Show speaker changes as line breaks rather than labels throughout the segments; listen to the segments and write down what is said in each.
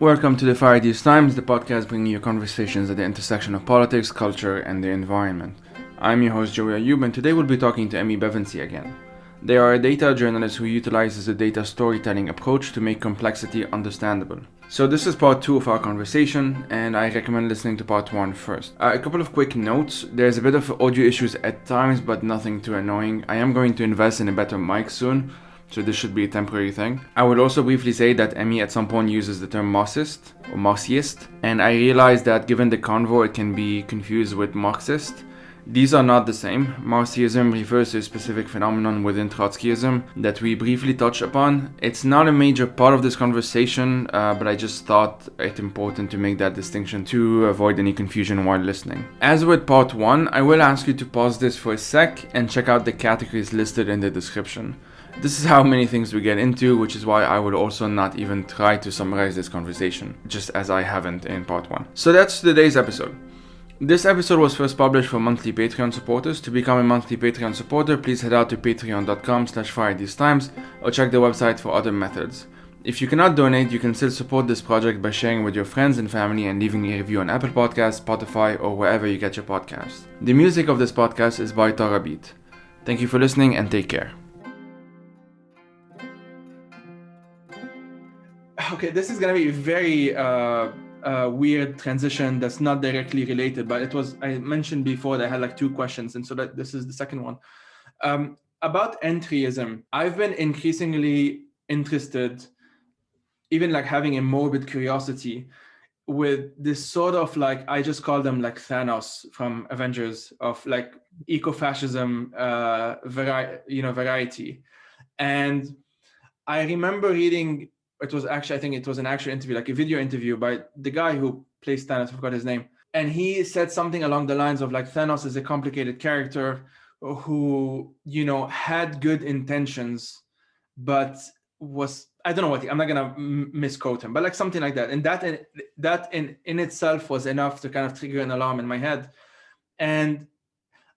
Welcome to the Prioritising Times, the podcast bringing you conversations at the intersection of politics, culture, and the environment. I'm your host Joey Ayub, and today we'll be talking to Emmi Bevensee again. They are a data journalist who utilizes a data storytelling approach to make complexity understandable. So this is part 2 of our conversation, and I recommend listening to part 1 first. A couple of quick notes. There's a bit of audio issues at times, but nothing too annoying. I am going to invest in a better mic soon, so this should be a temporary thing. I would also briefly say that Emmi at some point uses the term Marxist or Marxist, and I realized that given the convo it can be confused with Marxist. These are not the same. Marxism refers to a specific phenomenon within Trotskyism that we briefly touched upon. It's not a major part of this conversation, but I just thought it important to make that distinction to avoid any confusion while listening. As with part 1, I will ask you to pause this for a sec and check out the categories listed in the description. This is how many things we get into, which is why I would also not even try to summarize this conversation, just as I haven't in part 1. So that's today's episode. This episode was first published for monthly Patreon supporters. To become a monthly Patreon supporter, please head out to patreon.com/FridayThesTimes or check the website for other methods. If you cannot donate, you can still support this project by sharing with your friends and family and leaving a review on Apple Podcasts, Spotify, or wherever you get your podcasts. The music of this podcast is by Tara Beat. Thank you for listening and take care. Okay, this is gonna be a very weird transition that's not directly related, but I mentioned before that I had like 2 questions, and so that this is the second one. About entryism, I've been increasingly interested, even like having a morbid curiosity with this sort of like, I just call them like Thanos from Avengers, of like Eco-Fascism variety. And I remember reading, I think it was an actual interview, like a video interview by the guy who plays Thanos, I forgot his name. And he said something along the lines of like, Thanos is a complicated character who, had good intentions, but was, I don't know what, I'm not gonna misquote him, but like something like that. And that in itself was enough to kind of trigger an alarm in my head. And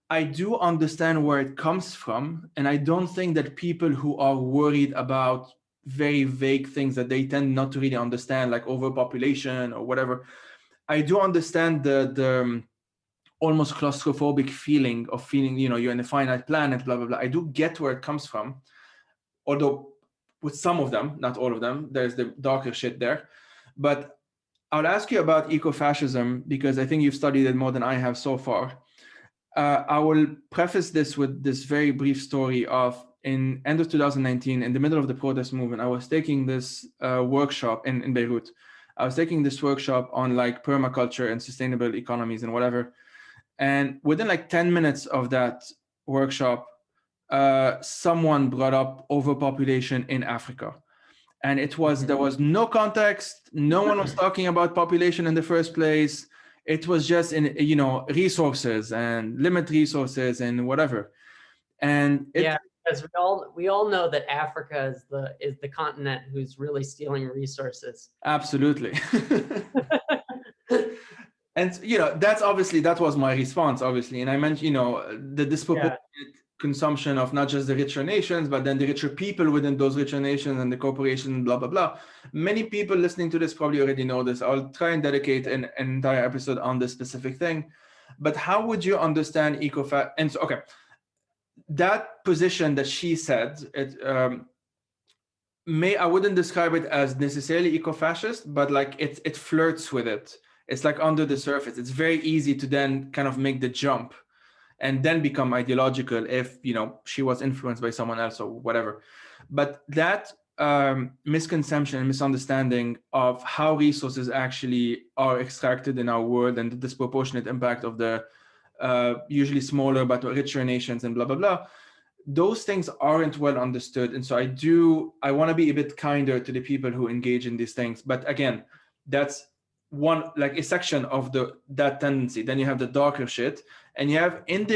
I do understand where it comes from. And I don't think that people who are worried about very vague things that they tend not to really understand, like overpopulation or whatever, I do understand the almost claustrophobic feeling of feeling, you're in a finite planet, blah, blah, blah. I do get where it comes from. Although with some of them, not all of them, there's the darker shit there. But I'll ask you about eco-fascism because I think you've studied it more than I have so far. I will preface this with this very brief story of, in end of 2019, in the middle of the protest movement, I was taking this workshop in Beirut. I was taking this workshop on like permaculture and sustainable economies and whatever. And within like 10 minutes of that workshop, someone brought up overpopulation in Africa. And there was no context. No one was talking about population in the first place. It was just in, resources and limit resources and whatever. And
because we all know that Africa is the continent who's really stealing resources.
Absolutely. And that was my response, obviously. And I mentioned, the disproportionate consumption of not just the richer nations, but then the richer people within those richer nations and the corporations, blah, blah, blah. Many people listening to this probably already know this. I'll try and dedicate an entire episode on this specific thing. But how would you understand and so, okay, that position that she said, I wouldn't describe it as necessarily eco-fascist, but like it flirts with it. It's like under the surface. It's very easy to then kind of make the jump and then become ideological if, she was influenced by someone else or whatever. But that misconception and misunderstanding of how resources actually are extracted in our world and the disproportionate impact of the usually smaller but richer nations and blah, blah, blah, those things aren't well understood. And so I want to be a bit kinder to the people who engage in these things. But again, that's one, like a section of that tendency. Then you have the darker shit, and you have in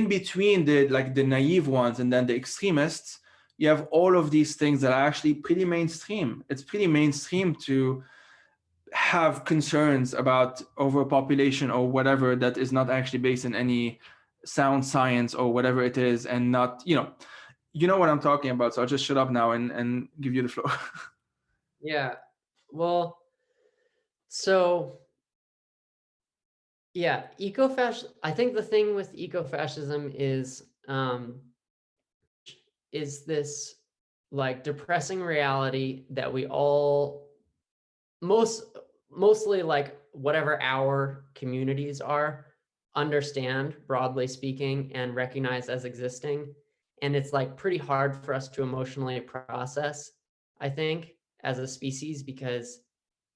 between the naive ones and then the extremists, you have all of these things that are actually pretty mainstream. It's pretty mainstream to have concerns about overpopulation or whatever that is not actually based in any sound science or whatever it is, and not, you know what I'm talking about. So I'll just shut up now and give you the floor.
Yeah. Well, So yeah, I think the thing with eco-fascism is this like depressing reality that we all mostly like whatever our communities are understand, broadly speaking, and recognize as existing. And it's like pretty hard for us to emotionally process, I think, as a species, because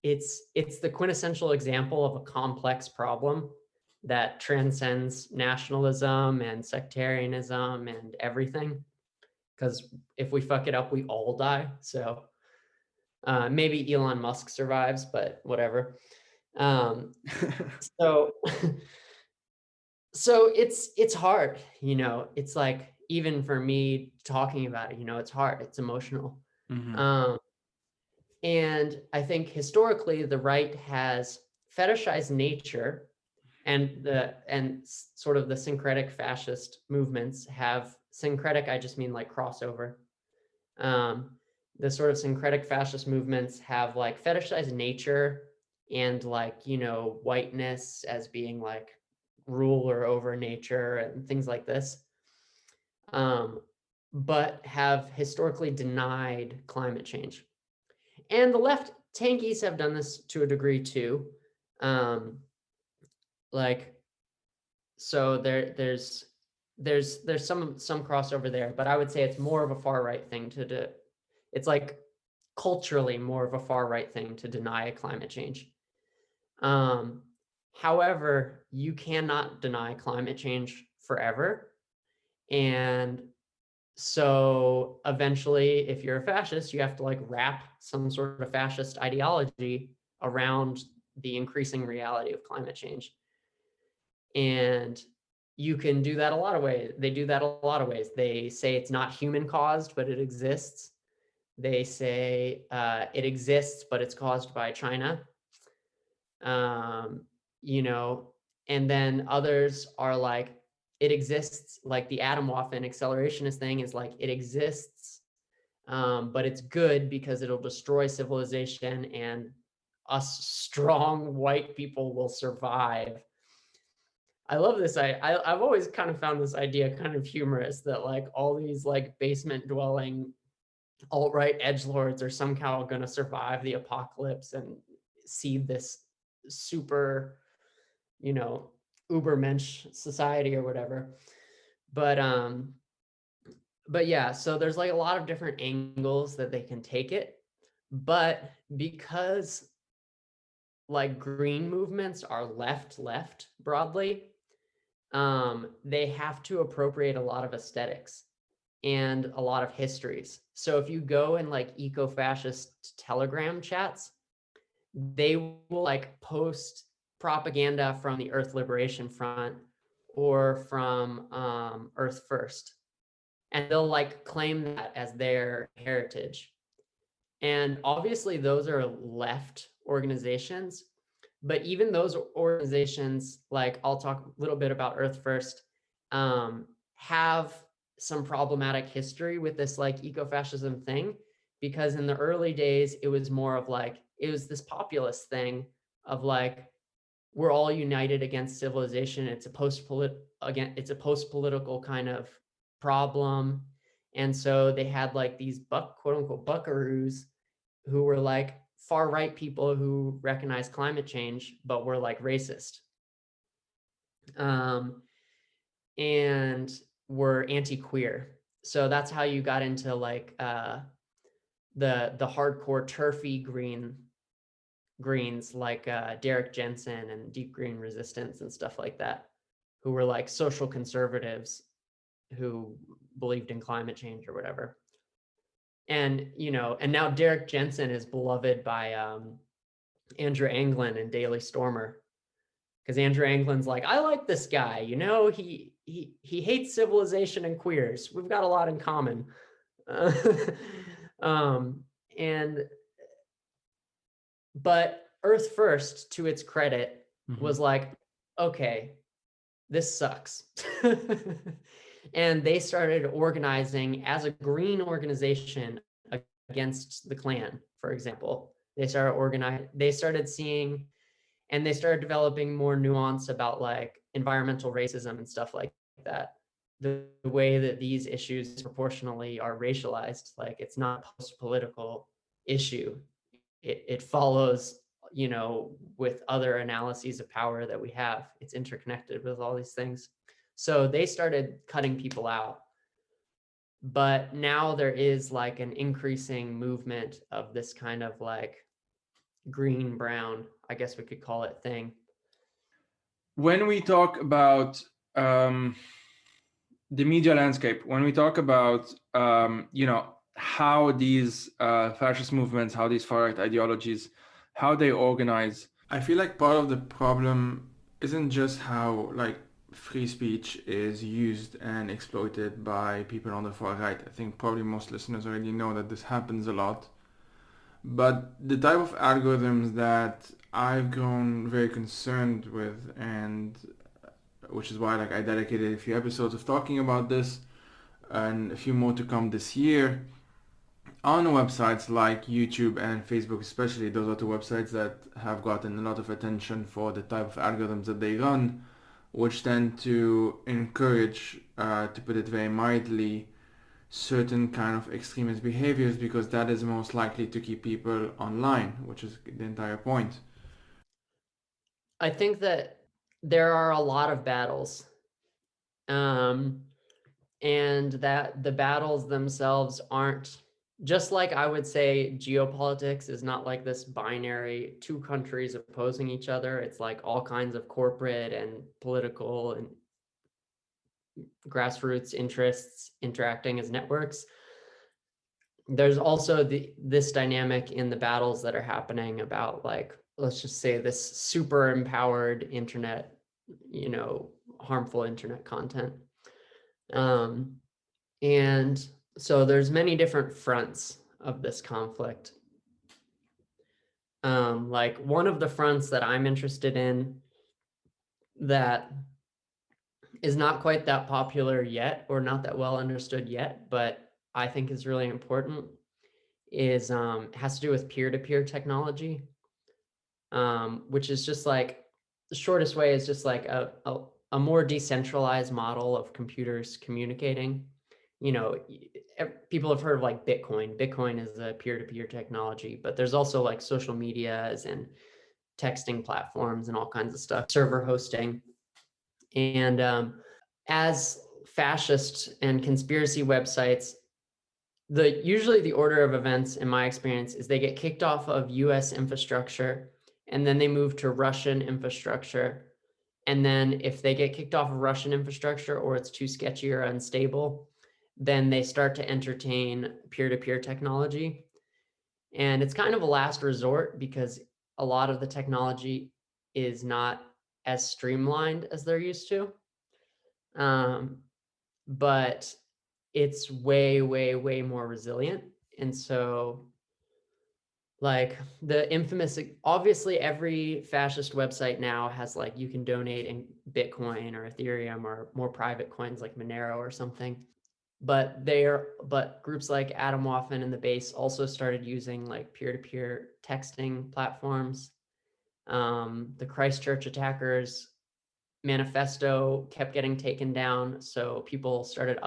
it's the quintessential example of a complex problem that transcends nationalism and sectarianism and everything. Because if we fuck it up, we all die. So maybe Elon Musk survives, but whatever. So so it's hard, you know. It's like, even for me talking about it, you know, it's hard, it's emotional. And I think historically the right has fetishized nature, and sort of the syncretic fascist movements have syncretic, I just mean like crossover. The sort of syncretic fascist movements have like fetishized nature and like, you know, whiteness as being like ruler over nature and things like this, but have historically denied climate change. And the left tankies have done this to a degree too. Like, so there's some crossover there, but I would say it's more of a far right thing to do. It's like culturally more of a far right thing to deny climate change. However, you cannot deny climate change forever. And so eventually, if you're a fascist, you have to like wrap some sort of fascist ideology around the increasing reality of climate change. And you can do that a lot of ways. They do that a lot of ways. They say it's not human caused, but it exists. They say it exists, but it's caused by China. You know, and then others are like, it exists, like the Atomwaffen accelerationist thing is like, it exists, but it's good because it'll destroy civilization and us strong white people will survive. I love this. I've always kind of found this idea kind of humorous, that like all these like basement dwelling alt-right edgelords are somehow going to survive the apocalypse and see this super, you know, ubermensch society or whatever. But yeah, so there's like a lot of different angles that they can take it. But because like green movements are left broadly, they have to appropriate a lot of aesthetics and a lot of histories. So if you go in like eco-fascist Telegram chats, they will like post propaganda from the Earth Liberation Front or from Earth First, and they'll like claim that as their heritage. And obviously those are left organizations, but even those organizations, like I'll talk a little bit about Earth First, have some problematic history with this like eco-fascism thing, because in the early days it was more of like, it was this populist thing of like, we're all united against civilization. It's a post-political kind of problem. And so they had like these quote unquote buckaroos who were like far right people who recognize climate change, but were like racist. And were anti-queer. So that's how you got into like the hardcore turfy Greens like Derek Jensen and Deep Green Resistance and stuff like that, who were like social conservatives who believed in climate change or whatever. And, you know, and now Derek Jensen is beloved by Andrew Anglin and Daily Stormer, because Andrew Anglin's like, I like this guy, you know, he hates civilization and queers. We've got a lot in common. But Earth First, to its credit, was like, okay, this sucks. And they started organizing as a green organization against the Klan, for example. They started seeing, and they started developing more nuance about like environmental racism and stuff like that. The way that these issues proportionally are racialized, like it's not a post-political issue. It follows, with other analyses of power that we have. It's interconnected with all these things. So they started cutting people out. But now there is like an increasing movement of this kind of like green brown, I guess we could call it, thing.
When we talk about the media landscape, when we talk about how these fascist movements, how these far right ideologies, how they organize, I feel like part of the problem isn't just how like free speech is used and exploited by people on the far right. I think probably most listeners already know that this happens a lot. But the type of algorithms that I've grown very concerned with, and which is why like I dedicated a few episodes of talking about this and a few more to come this year on websites like YouTube and Facebook especially. Those are two websites that have gotten a lot of attention for the type of algorithms that they run, which tend to encourage, to put it very mildly, certain kind of extremist behaviors, because that is most likely to keep people online, which is the entire point.
I think that there are a lot of battles, and that the battles themselves aren't, just like I would say geopolitics is not like this binary two countries opposing each other. It's like all kinds of corporate and political and grassroots interests interacting as networks. There's also this dynamic in the battles that are happening about, like, let's just say this super empowered internet, harmful internet content. And so there's many different fronts of this conflict. Like one of the fronts that I'm interested in that is not quite that popular yet, or not that well understood yet, but I think is really important, is has to do with peer-to-peer technology, which is just like, the shortest way is just like a more decentralized model of computers communicating. People have heard of like Bitcoin. Bitcoin is a peer-to-peer technology, but there's also like social medias and texting platforms and all kinds of stuff, server hosting. And as fascist and conspiracy websites, usually the order of events in my experience is they get kicked off of US infrastructure, and then they move to Russian infrastructure. And then if they get kicked off of Russian infrastructure, or it's too sketchy or unstable, then they start to entertain peer-to-peer technology. And it's kind of a last resort, because a lot of the technology is not as streamlined as they're used to. But it's way, way, way more resilient. And so, like, the infamous, obviously every fascist website now has like, you can donate in Bitcoin or Ethereum or more private coins like Monero or something. But groups like Atomwaffen and the Base also started using like peer-to-peer texting platforms. The Christchurch attackers manifesto kept getting taken down, so people started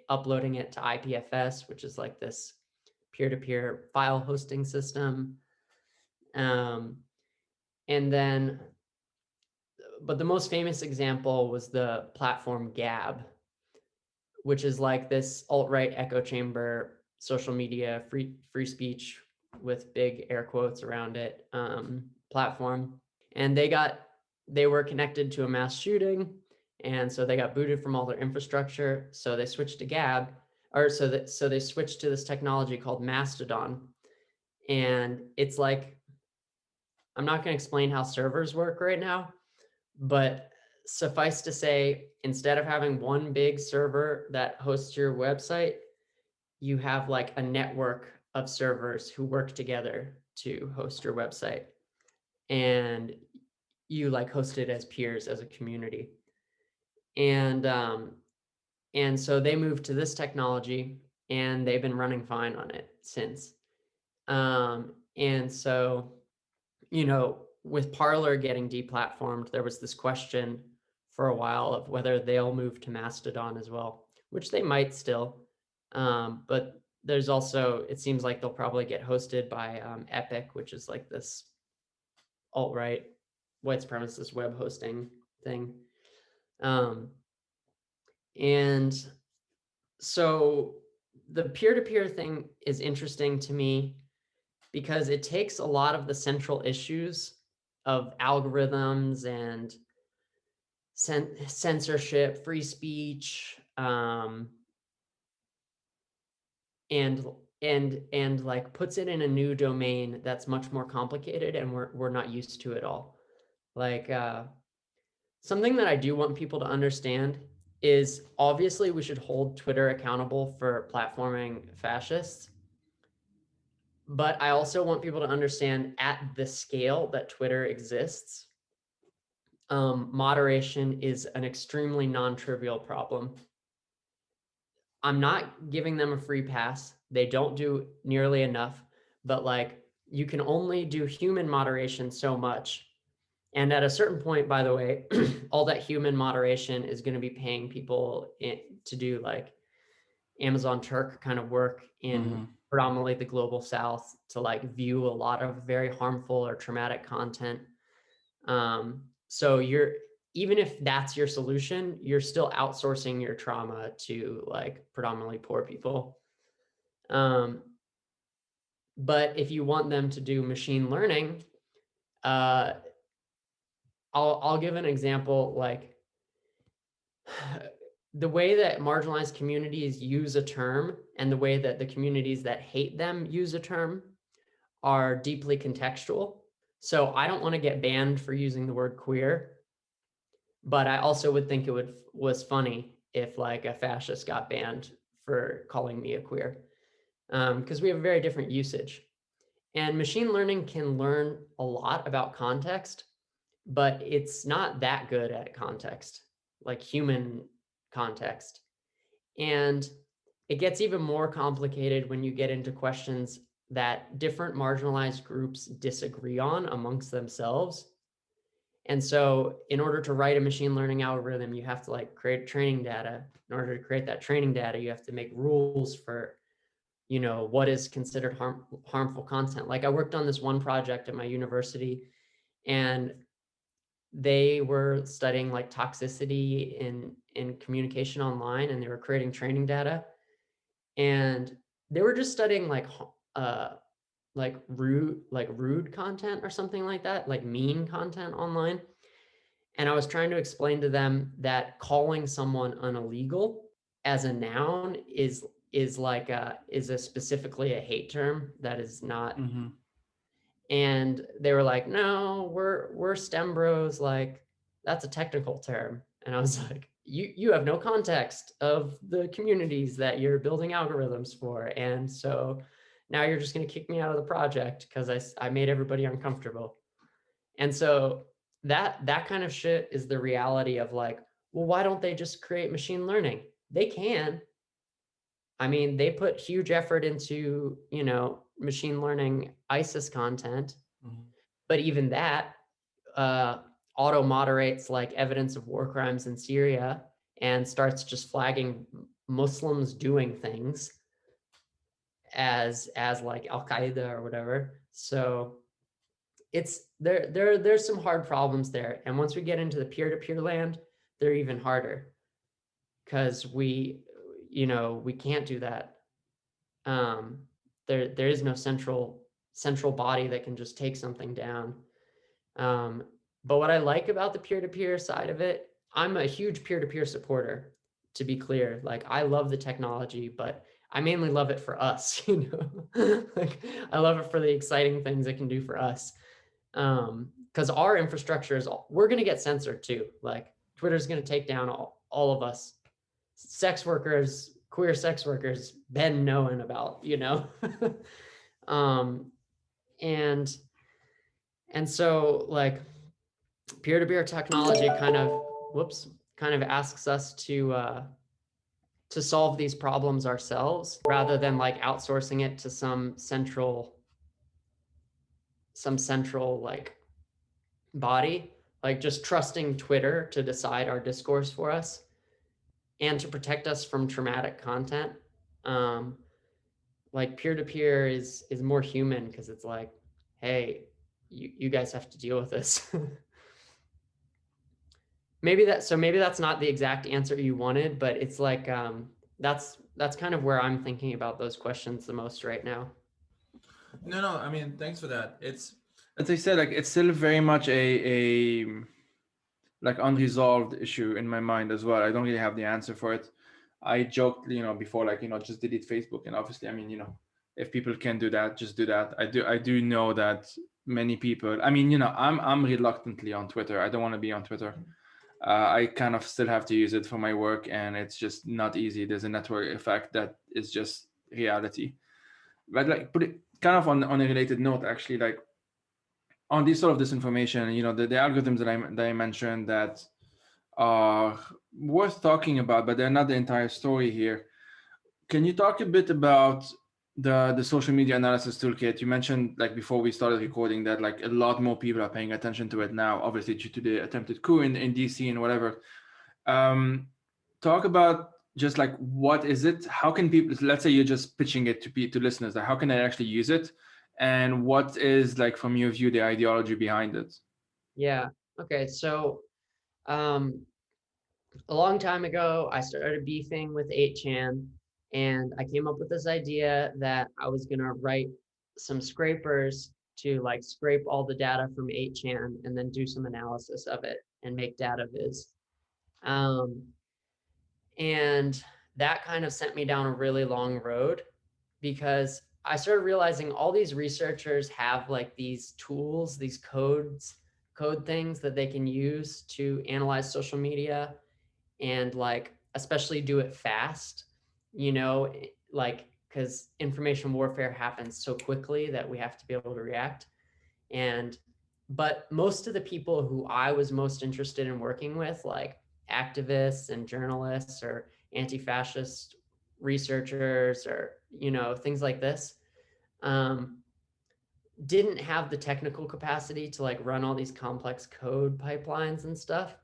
uploading it to IPFS, which is like this peer-to-peer file hosting system. And then, but the most famous example was the platform Gab, which is like this alt-right echo chamber social media free speech with big air quotes around it platform. And they were connected to a mass shooting, and so they got booted from all their infrastructure. So they switched to Gab, or so they switched to this technology called Mastodon. And it's like, I'm not going to explain how servers work right now, but suffice to say, instead of having one big server that hosts your website, you have like a network of servers who work together to host your website. And you like host it as peers, as a community. And so they moved to this technology, and they've been running fine on it since. And so, you know, with Parler getting deplatformed, there was this question for a while of whether they'll move to Mastodon as well, which they might still. But there's also, it seems like they'll probably get hosted by Epic, which is like this alt-right white supremacist web hosting thing. And so the peer-to-peer thing is interesting to me because it takes a lot of the central issues of algorithms and censorship, free speech, and like puts it in a new domain that's much more complicated, and we're not used to it all. Like something that I do want people to understand is obviously we should hold Twitter accountable for platforming fascists. But I also want people to understand at the scale that Twitter exists, moderation is an extremely non-trivial problem. I'm not giving them a free pass. They don't do nearly enough, but like you can only do human moderation so much. And at a certain point, by the way, all that human moderation is going to be paying people to do like Amazon Turk kind of work in predominantly the global South to like view a lot of very harmful or traumatic content. So even if that's your solution, you're still outsourcing your trauma to like predominantly poor people. But if you want them to do machine learning, I'll give an example. Like the way that marginalized communities use a term and the way that the communities that hate them use a term are deeply contextual. So I don't want to get banned for using the word queer, but I also would think it was funny if like a fascist got banned for calling me a queer, because we have a very different usage. And machine learning can learn a lot about context, but it's not that good at context, like human context. And it gets even more complicated when you get into questions that different marginalized groups disagree on amongst themselves. And so in order to write a machine learning algorithm, you have to like create training data. In order to create that training data, you have to make rules for, you know, what is considered harmful content. Like I worked on this one project at my university, and they were studying like toxicity in communication online, and they were creating training data. And they were just studying like rude content or something like that, like mean content online. And I was trying to explain to them that calling someone an illegal as a noun is specifically a hate term that is not. And they were like, no, we're STEM bros, like that's a technical term. And I was like, you have no context of the communities that you're building algorithms for. And so now you're just going to kick me out of the project because I made everybody uncomfortable. And so that kind of shit is the reality of like, well, why don't they just create machine learning? They can. I mean, they put huge effort into, you know, machine learning ISIS content, but even that auto moderates like evidence of war crimes in Syria and starts just flagging Muslims doing things as like Al-Qaeda or whatever. So it's there's some hard problems there. And once we get into the peer-to-peer land, they're even harder because we can't do that. There is no central body that can just take something down. But what I like about the peer-to-peer side of it, I'm a huge peer-to-peer supporter, to be clear. Like I love the technology, but I mainly love it for us, you know. Like I love it for the exciting things it can do for us. Because our infrastructure we're going to get censored too. Like Twitter's going to take down all of us, sex workers, queer sex workers, been knowing about, you know. And so like peer-to-peer technology kind of asks us to solve these problems ourselves rather than like outsourcing it to some central some central like body, like just trusting Twitter to decide our discourse for us and to protect us from traumatic content. Like peer-to-peer is more human because it's like, hey, you guys have to deal with this. maybe that's not the exact answer you wanted, but it's like that's kind of where I'm thinking about those questions the most right now.
No, I mean, thanks for that. It's, as I said, like it's still very much a like unresolved issue in my mind as well. I don't really have the answer for it. I joked, before, like, just delete Facebook, and obviously, I mean, if people can do that, just do that. I do know that many people. I mean, I'm reluctantly on Twitter. I don't want to be on Twitter. I kind of still have to use it for my work, and it's just not easy. There's a network effect that is just reality. But like, put it kind of on a related note, actually, like on this sort of disinformation, the algorithms that I mentioned that are worth talking about, but they're not the entire story here. Can you talk a bit about the social media analysis toolkit? You mentioned, like, before we started recording, that like a lot more people are paying attention to it now, obviously due to the attempted coup in DC and whatever. Talk about just like, what is it? How can people, let's say you're just pitching it to listeners, like how can they actually use it? And what is, like, from your view, the ideology behind it?
Yeah. Okay. So a long time ago, I started beefing with 8chan, and I came up with this idea that I was going to write some scrapers to like scrape all the data from 8chan and then do some analysis of it and make data viz. And that kind of sent me down a really long road because I started realizing all these researchers have like these tools, these code things that they can use to analyze social media and like especially do it fast, like because information warfare happens so quickly that we have to be able to react. But most of the people who I was most interested in working with, like activists and journalists or anti-fascist researchers or things like this, didn't have the technical capacity to like run all these complex code pipelines and stuff.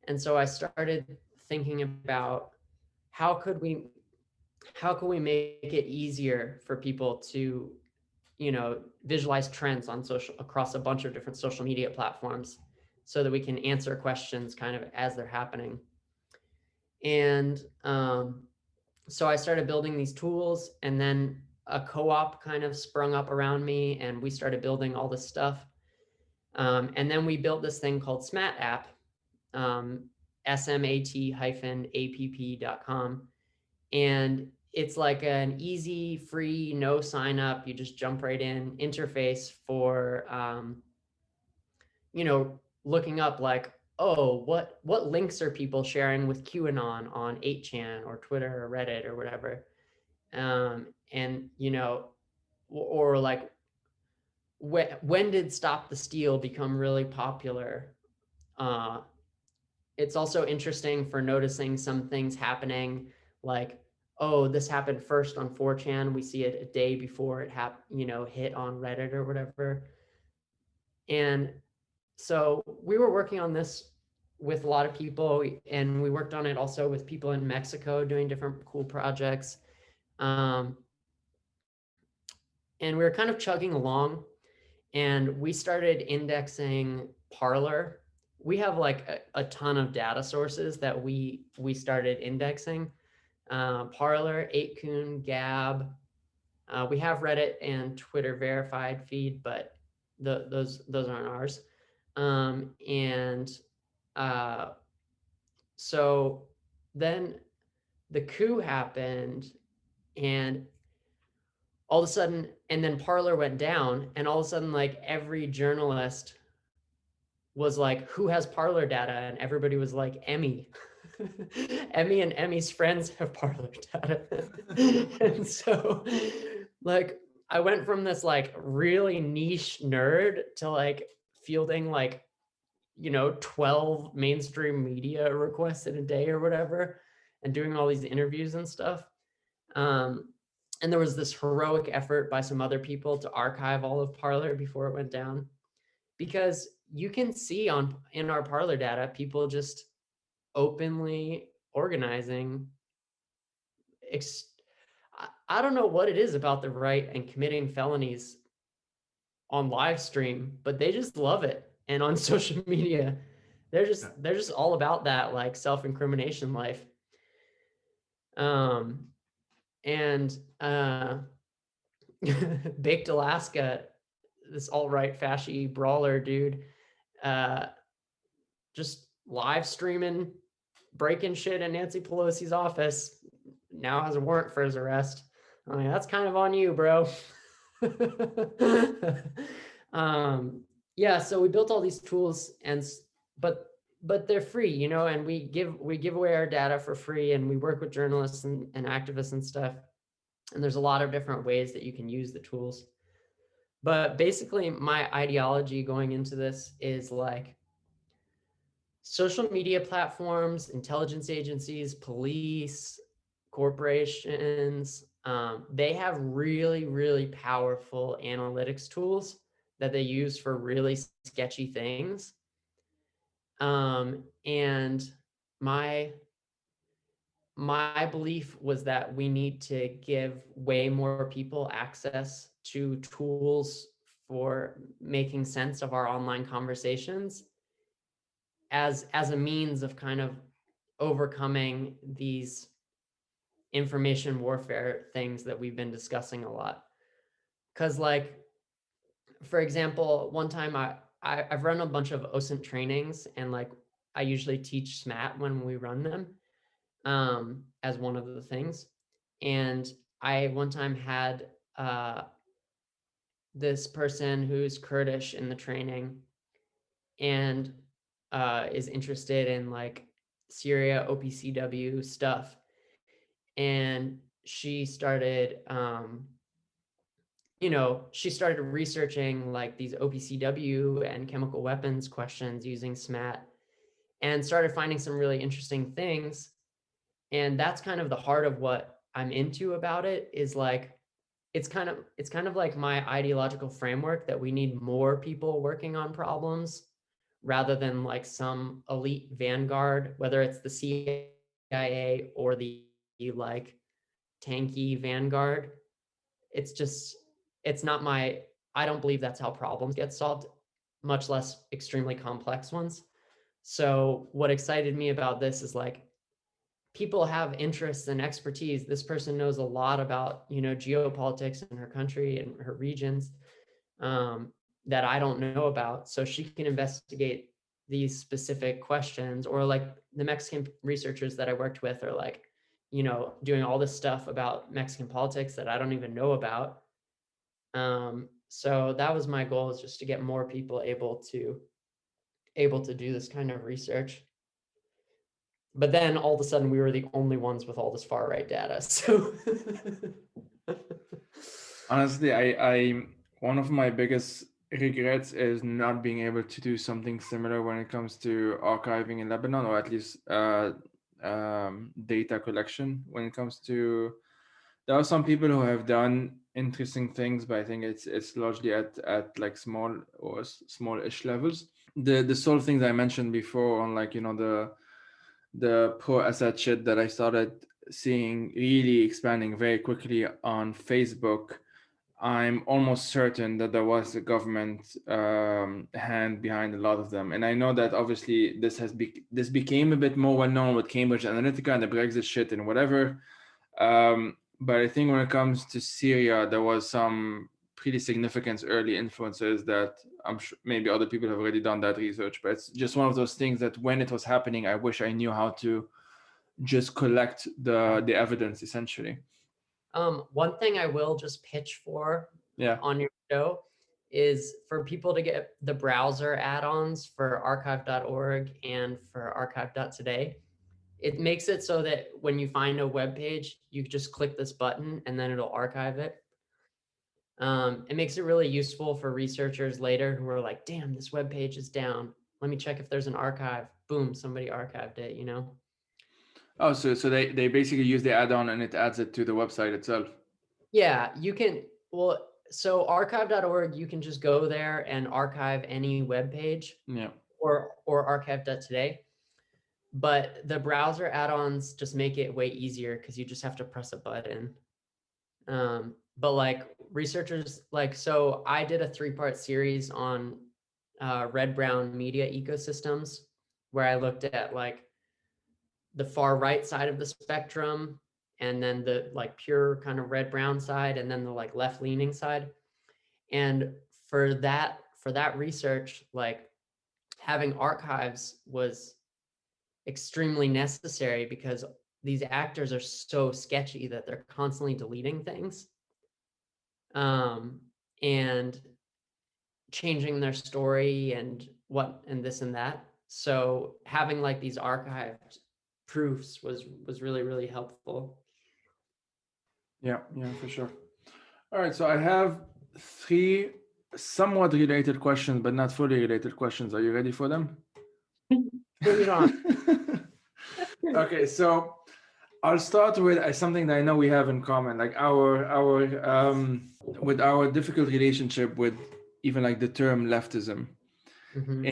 And so I started thinking about how could we make it easier for people to visualize trends on across a bunch of different social media platforms so that we can answer questions kind of as they're happening. And so I started building these tools, and then a co-op kind of sprung up around me, and we started building all this stuff. And then we built this thing called SMAT app, smat-app.com. And it's like an easy, free, no sign up. You just jump right in interface for, looking up like, oh, what links are people sharing with QAnon on 8chan or Twitter or Reddit or whatever. And, or like, when did Stop the Steal become really popular? It's also interesting for noticing some things happening, like, oh, this happened first on 4chan. We see it a day before it hit on Reddit or whatever. And so we were working on this with a lot of people, and we worked on it also with people in Mexico doing different cool projects. And we were kind of chugging along, and we started indexing Parler. We have like a ton of data sources that we started indexing. Parler, 8kun, Gab. We have Reddit and Twitter verified feed, but those aren't ours. So then the coup happened, and all of a sudden, and then Parler went down, and all of a sudden, like every journalist was like, who has Parler data? And everybody was like, Emmi. Emmi and Emmi's friends have Parler data. And so like I went from this like really niche nerd to like fielding like 12 mainstream media requests in a day or whatever, and doing all these interviews and stuff. And there was this heroic effort by some other people to archive all of Parler before it went down, because you can see in our Parler data, people just openly organizing. I don't know what it is about the right and committing felonies on live stream, but they just love it. And on social media, they're just all about that, like, self-incrimination life. And Baked Alaska, this alt-right fasci brawler dude, just live streaming, breaking shit in Nancy Pelosi's office, now has a warrant for his arrest. I mean, that's kind of on you, bro. Yeah, so we built all these tools, but they're free, you know, and we give away our data for free, and we work with journalists and activists and stuff. And there's a lot of different ways that you can use the tools. But basically, my ideology going into this is like, social media platforms, intelligence agencies, police, corporations, they have really, really powerful analytics tools that they use for really sketchy things. And my belief was that we need to give way more people access to tools for making sense of our online conversations as a means of kind of overcoming these information warfare things that we've been discussing a lot. Because, like, for example, one time I've run a bunch of OSINT trainings, and like I usually teach SMAT when we run them, as one of the things. And I one time had this person who's Kurdish in the training, and is interested in like Syria OPCW stuff. And she started, she started researching like these OPCW and chemical weapons questions using SMAT, and started finding some really interesting things. And that's kind of the heart of what I'm into about it, is like, it's kind of like my ideological framework that we need more people working on problems rather than like some elite vanguard, whether it's the CIA or the like tanky vanguard. It's not I don't believe that's how problems get solved, much less extremely complex ones. So what excited me about this is like, people have interests and expertise. This person knows a lot about, geopolitics in her country and her regions, that I don't know about. So she can investigate these specific questions. Or like the Mexican researchers that I worked with are like, doing all this stuff about Mexican politics that I don't even know about. So that was my goal, is just to get more people able to do this kind of research. But then all of a sudden we were the only ones with all this far right data. So
Honestly, I one of my biggest regrets is not being able to do something similar when it comes to archiving in Lebanon, or at least data collection. When it comes to, there are some people who have done interesting things, but I think it's largely at like small or small-ish levels. The sort of things I mentioned before on, like, the pro-Assad shit that I started seeing really expanding very quickly on Facebook. I'm almost certain that there was a government hand behind a lot of them, and I know that obviously this became a bit more well known with Cambridge Analytica and the Brexit shit and whatever. But I think when it comes to Syria, there was some pretty significant early influences that I'm sure maybe other people have already done that research. But it's just one of those things that when it was happening, I wish I knew how to just collect the evidence, essentially.
One thing I will just pitch for
Yeah.
on your show is for people to get the browser add-ons for archive.org and for archive.today. It makes it so that when you find a web page, you just click this button and then it'll archive it. It makes it really useful for researchers later who are like, damn, this web page is down. Let me check if there's an archive. Boom, somebody archived it,
Oh, so they basically use the add-on and it adds it to the website itself.
Yeah, you can, well, so archive.org, you can just go there and archive any web page,
Yeah.
or archive.today. But the browser add-ons just make it way easier because you just have to press a button. But like researchers, like, so I did a 3-part series on red-brown media ecosystems, where I looked at like the far right side of the spectrum, and then the like pure kind of red-brown side, and then the like left-leaning side. And for that research, like having archives was extremely necessary because these actors are so sketchy that they're constantly deleting things, and changing their story and this and that. So having like these archived proofs was really, really helpful.
Yeah, for sure. All right, so I have 3 somewhat related questions, but not fully related questions. Are you ready for them?
Bring it on.
Okay, so I'll start with something that I know we have in common, like our with our difficult relationship with even like the term leftism,
Mm-hmm.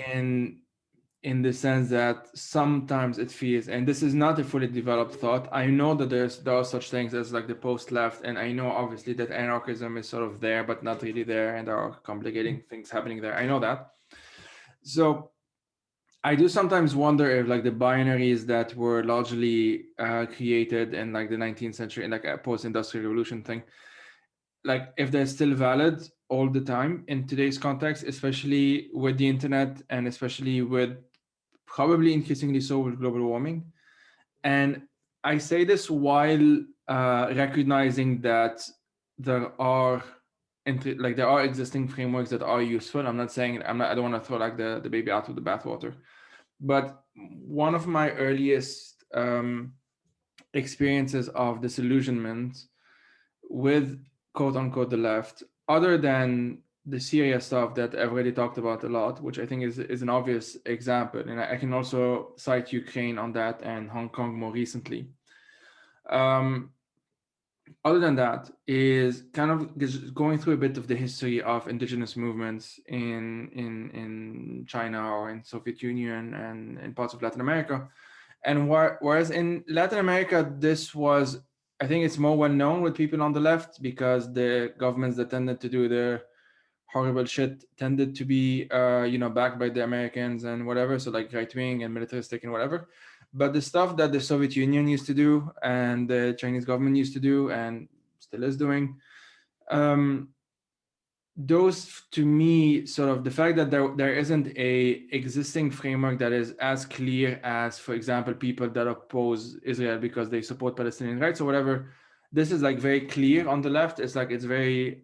in the sense that sometimes it feels, and this is not a fully developed thought. I know that there are such things as like the post-left, and I know obviously that anarchism is sort of there, but not really there, and there are complicating things happening there. I know that. So I do sometimes wonder if like the binaries that were largely created in like the 19th century, in like a post-industrial revolution thing, like if they're still valid all the time in today's context, especially with the internet and especially with probably increasingly so with global warming. And I say this while recognizing that there are there are existing frameworks that are useful. I'm not saying I don't want to throw like the baby out with the bathwater. But one of my earliest experiences of disillusionment with quote unquote the left, other than the Syria stuff that I've already talked about a lot, which I think is an obvious example, and I can also cite Ukraine on that and Hong Kong more recently. Um, Other than that, is kind of just going through a bit of the history of indigenous movements in China or in Soviet Union and in parts of Latin America. And whereas in Latin America, this was, I think it's more well known with people on the left because the governments that tended to do the horrible shit tended to be, backed by the Americans and whatever. So like right wing and militaristic and whatever. But the stuff that the Soviet Union used to do and the Chinese government used to do and still is doing, um, those to me, sort of the fact that there isn't a existing framework that is as clear as, for example, people that oppose Israel because they support Palestinian rights or whatever. This is like very clear on the left. It's like it's very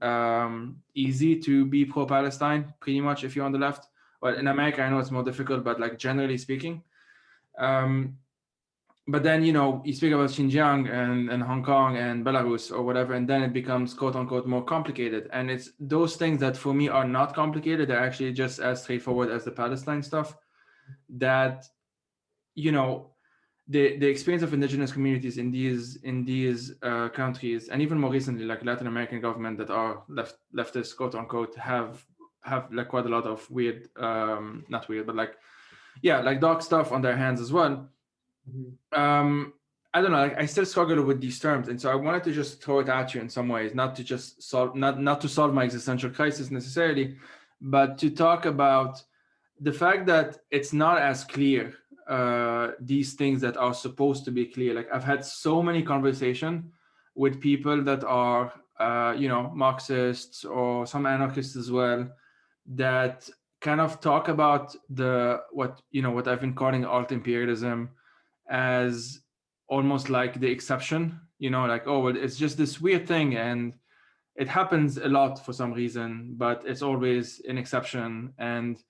easy to be pro-Palestine, pretty much, if you're on the left. Well, in America, I know it's more difficult, but like generally speaking. But then, you speak about Xinjiang and Hong Kong and Belarus or whatever, and then it becomes quote unquote more complicated. And it's those things that for me are not complicated. They're actually just as straightforward as the Palestine stuff. That, the experience of indigenous communities in these countries, and even more recently, like Latin American government that are leftist quote unquote, have like quite a lot of weird, not weird, but like, yeah, like dark stuff on their hands as well. I don't know, like I still struggle with these terms, and so I wanted to just throw it at you in some ways, not to just solve, not to solve my existential crisis necessarily, but to talk about the fact that it's not as clear, these things that are supposed to be clear. Like I've had so many conversations with people that are Marxists or some anarchists as well, that kind of talk about what I've been calling alt imperialism as almost like the exception, like, oh well, it's just this weird thing and it happens a lot for some reason, but it's always an exception. And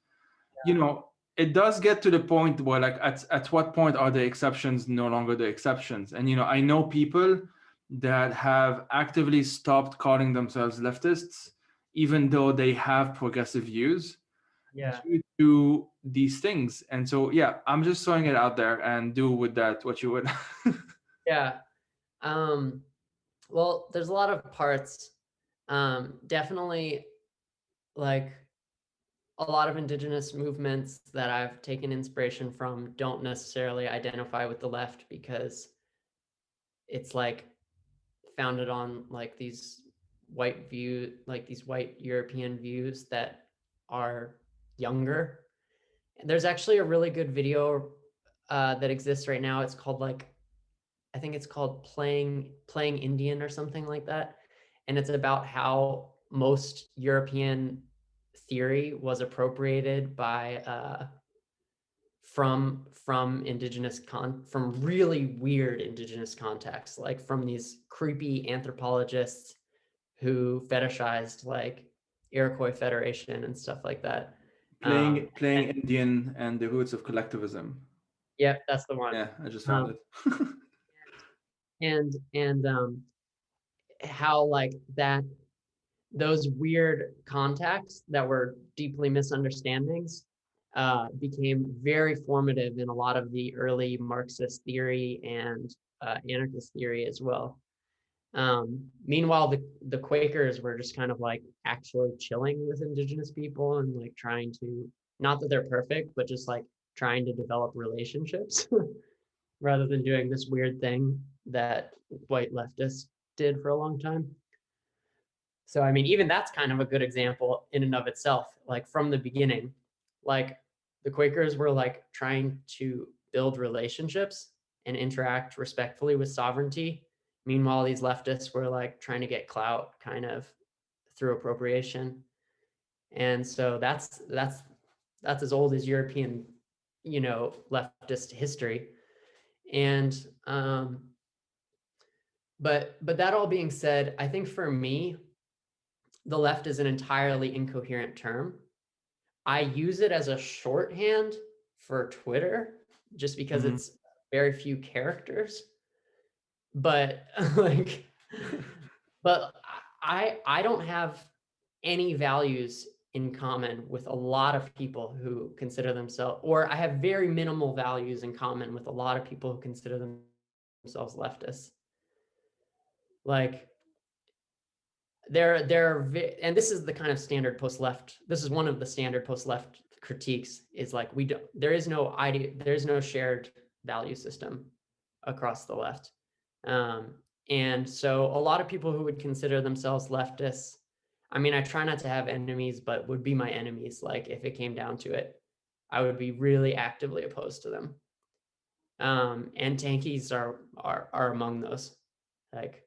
it does get to the point where like at what point are the exceptions no longer the exceptions? And I know people that have actively stopped calling themselves leftists even though they have progressive views,
Yeah.
due to these things. And so, yeah, I'm just throwing it out there and do with that what you would.
Yeah. Um, Well, there's a lot of parts. Definitely, like, a lot of indigenous movements that I've taken inspiration from don't necessarily identify with the left because it's like founded on like these these white European views that are younger. There's actually a really good video that exists right now. It's called like, I think it's called playing Indian or something like that. And it's about how most European theory was appropriated by from from really weird indigenous contexts, like from these creepy anthropologists who fetishized like Iroquois Federation and stuff like that.
Playing
And
Indian and the Roots of Collectivism.
yeah, that's the one.
Yeah, I just found it.
And how like that those weird contacts that were deeply misunderstandings became very formative in a lot of the early Marxist theory and anarchist theory as well. Meanwhile, the Quakers were just kind of like actually chilling with indigenous people and like trying to, not that they're perfect, but just like trying to develop relationships rather than doing this weird thing that white leftists did for a long time. So, I mean, even that's kind of a good example in and of itself, like from the beginning, like the Quakers were like trying to build relationships and interact respectfully with sovereignty. Meanwhile, these leftists were like trying to get clout kind of through appropriation. And so that's as old as European, leftist history. And but that all being said, I think for me, the left is an entirely incoherent term. I use it as a shorthand for Twitter just because it's very few characters. But like, but I don't have any values in common with a lot of people who consider themselves, or I have very minimal values in common with a lot of people who consider themselves leftists. Like, and this is the kind of standard post-left, this is one of the standard post-left critiques, is like, there is no shared value system across the left. And so a lot of people who would consider themselves leftists, I mean, I try not to have enemies, but would be my enemies. Like, if it came down to it, I would be really actively opposed to them. And tankies are among those. Like,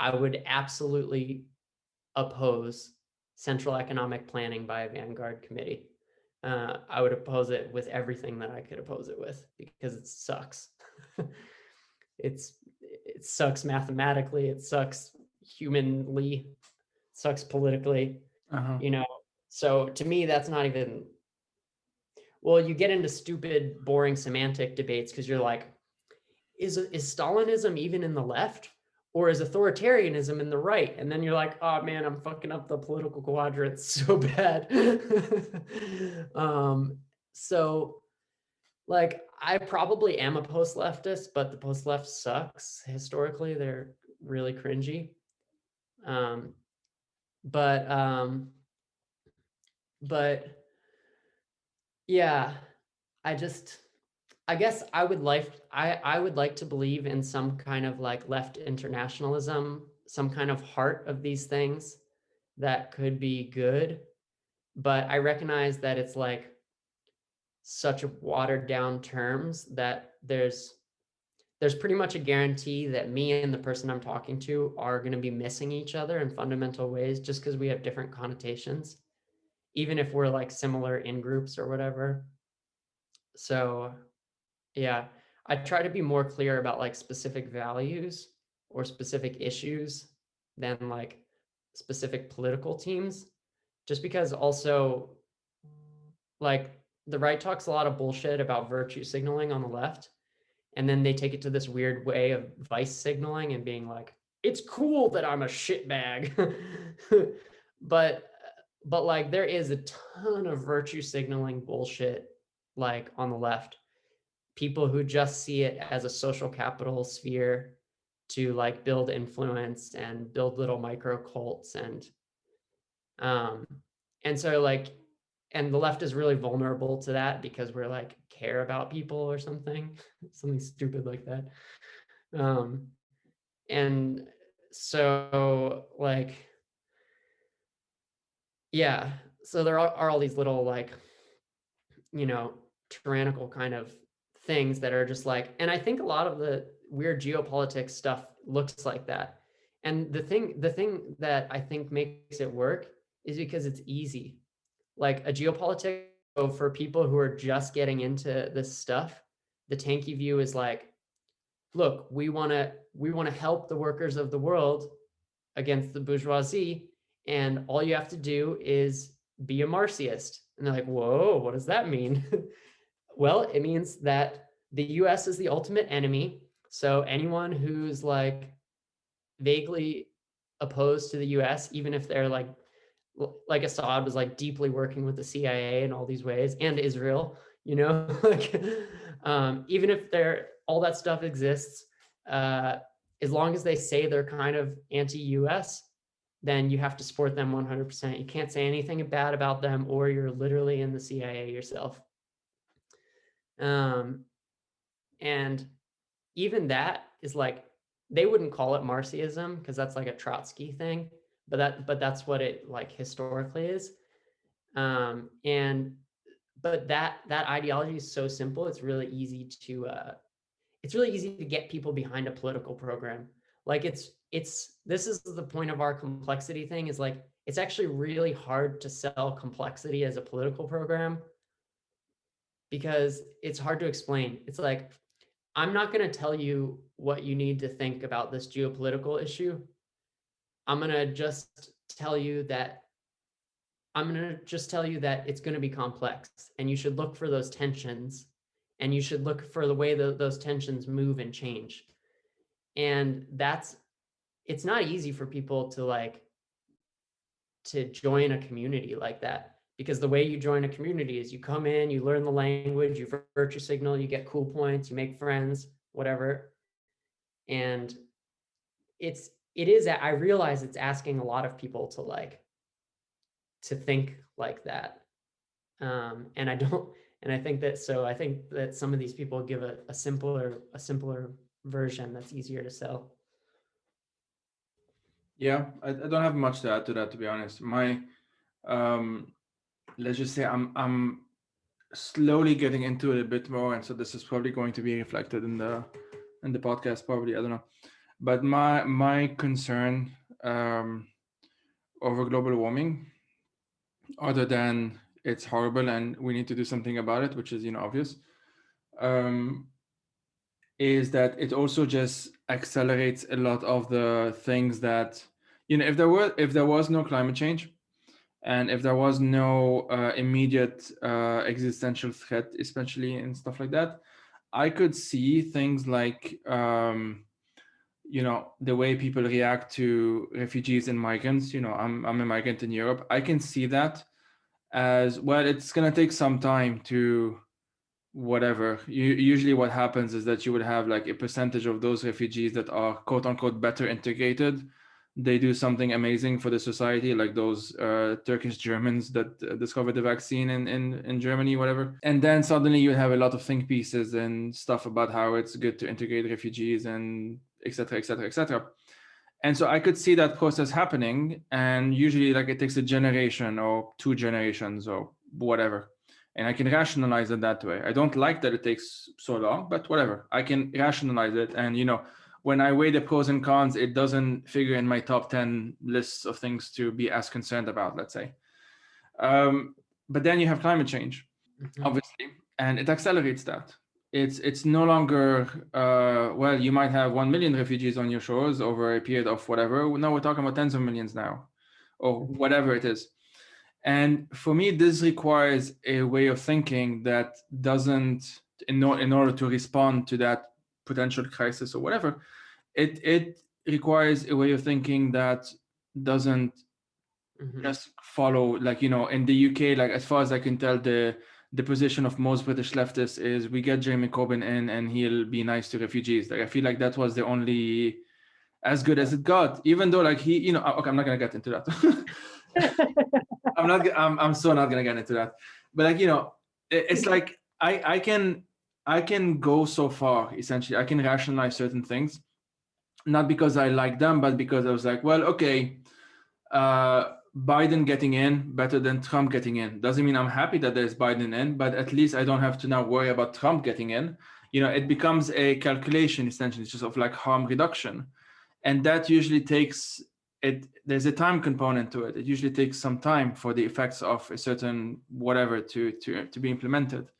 I would absolutely oppose central economic planning by a vanguard committee. I would oppose it with everything that I could oppose it with, because it sucks. It sucks mathematically, it sucks humanly, it sucks politically. So to me, that's not even, well, you get into stupid, boring semantic debates because you're like, is Stalinism even in the left? Or is authoritarianism in the right? And then you're like, oh man, I'm fucking up the political quadrant so bad. So like, I probably am a post-leftist, but the post-left sucks. Historically, they're really cringy. But yeah, I guess I would like to believe in some kind of like left internationalism, some kind of heart of these things that could be good. But I recognize that it's like such a watered down terms that there's pretty much a guarantee that me and the person I'm talking to are going to be missing each other in fundamental ways, just because we have different connotations, even if we're like similar in groups or whatever. So yeah, I try to be more clear about like specific values or specific issues than like specific political teams, just because also like the right talks a lot of bullshit about virtue signaling on the left, and then they take it to this weird way of vice signaling and being like, it's cool that I'm a shitbag. but like, there is a ton of virtue signaling bullshit like on the left, people who just see it as a social capital sphere to like build influence and build little micro cults. And so like, and the left is really vulnerable to that because we're like care about people or something, something stupid like that. And so like, yeah, so there are all these little like, you know, tyrannical kind of things that are just like, and I think a lot of the weird geopolitics stuff looks like that. And the thing that I think makes it work is because it's easy. Like a geopolitic, so for people who are just getting into this stuff, the tanky view is like, look, we want to help the workers of the world against the bourgeoisie, and all you have to do is be a Marxist. And they're like, whoa, what does that mean? Well, it means that the US is the ultimate enemy. So anyone who's like vaguely opposed to the US, even if they're like Assad was like deeply working with the CIA in all these ways, and Israel, you know, like even if they're all that stuff exists, as long as they say they're kind of anti-US, then you have to support them 100%. You can't say anything bad about them, or you're literally in the CIA yourself. And even that is like, they wouldn't call it Marxism because that's like a Trotsky thing, but that's what it like historically is. And but that ideology is so simple. It's really easy to get people behind a political program. Like this is the point of our complexity thing, is like, it's actually really hard to sell complexity as a political program because it's hard to explain. It's like, I'm not going to tell you what you need to think about this geopolitical issue. I'm going to just tell you that it's going to be complex, and you should look for those tensions, and you should look for the way that those tensions move and change. And it's not easy for people to join a community like that, because the way you join a community is you come in, you learn the language, you virtue signal, you get cool points, you make friends, whatever. And I realize it's asking a lot of people to think like that. And I think that some of these people give a simpler version that's easier to sell.
Yeah, I don't have much to add to that, to be honest. Let's just say I'm slowly getting into it a bit more, and so this is probably going to be reflected in the podcast, probably, I don't know. But my concern over global warming, other than it's horrible and we need to do something about it, which is obvious, is that it also just accelerates a lot of the things that if there was no climate change, and if there was no immediate existential threat, especially and stuff like that, I could see things like the way people react to refugees and migrants. I'm a migrant in Europe. I can see that as well. It's going to take some time to whatever. Usually what happens is that you would have like a percentage of those refugees that are quote unquote better integrated. They do something amazing for the society, like those Turkish Germans that discovered the vaccine in Germany, whatever. And then suddenly you have a lot of think pieces and stuff about how it's good to integrate refugees and et cetera, et cetera, et cetera. And so I could see that process happening, and usually like it takes a generation or 2 generations or whatever. And I can rationalize it that way. I don't like that it takes so long, but whatever. I can rationalize it. And, when I weigh the pros and cons, it doesn't figure in my top 10 lists of things to be as concerned about, let's say. But then you have climate change, obviously, and it accelerates that. It's no longer, you might have 1 million refugees on your shores over a period of whatever. Now we're talking about tens of millions now, or whatever it is. And for me, this requires a way of thinking that doesn't, in order to respond to that potential crisis or whatever, it requires a way of thinking that doesn't just follow, like, in the UK, like as far as I can tell, the position of most British leftists is we get Jeremy Corbyn in and he'll be nice to refugees. Like I feel like that was the only as good as it got, even though like he, you know, okay, I'm not gonna get into that. I'm so not gonna get into that. But like, you know, it's like I can go so far, essentially. I can rationalize certain things, not because I like them, but because I was like, well, okay, Biden getting in better than Trump getting in. Doesn't mean I'm happy that there's Biden in, but at least I don't have to now worry about Trump getting in. You know, it becomes a calculation, essentially. It's just of like harm reduction. And that usually takes it, there's a time component to it. It usually takes some time for the effects of a certain whatever to be implemented.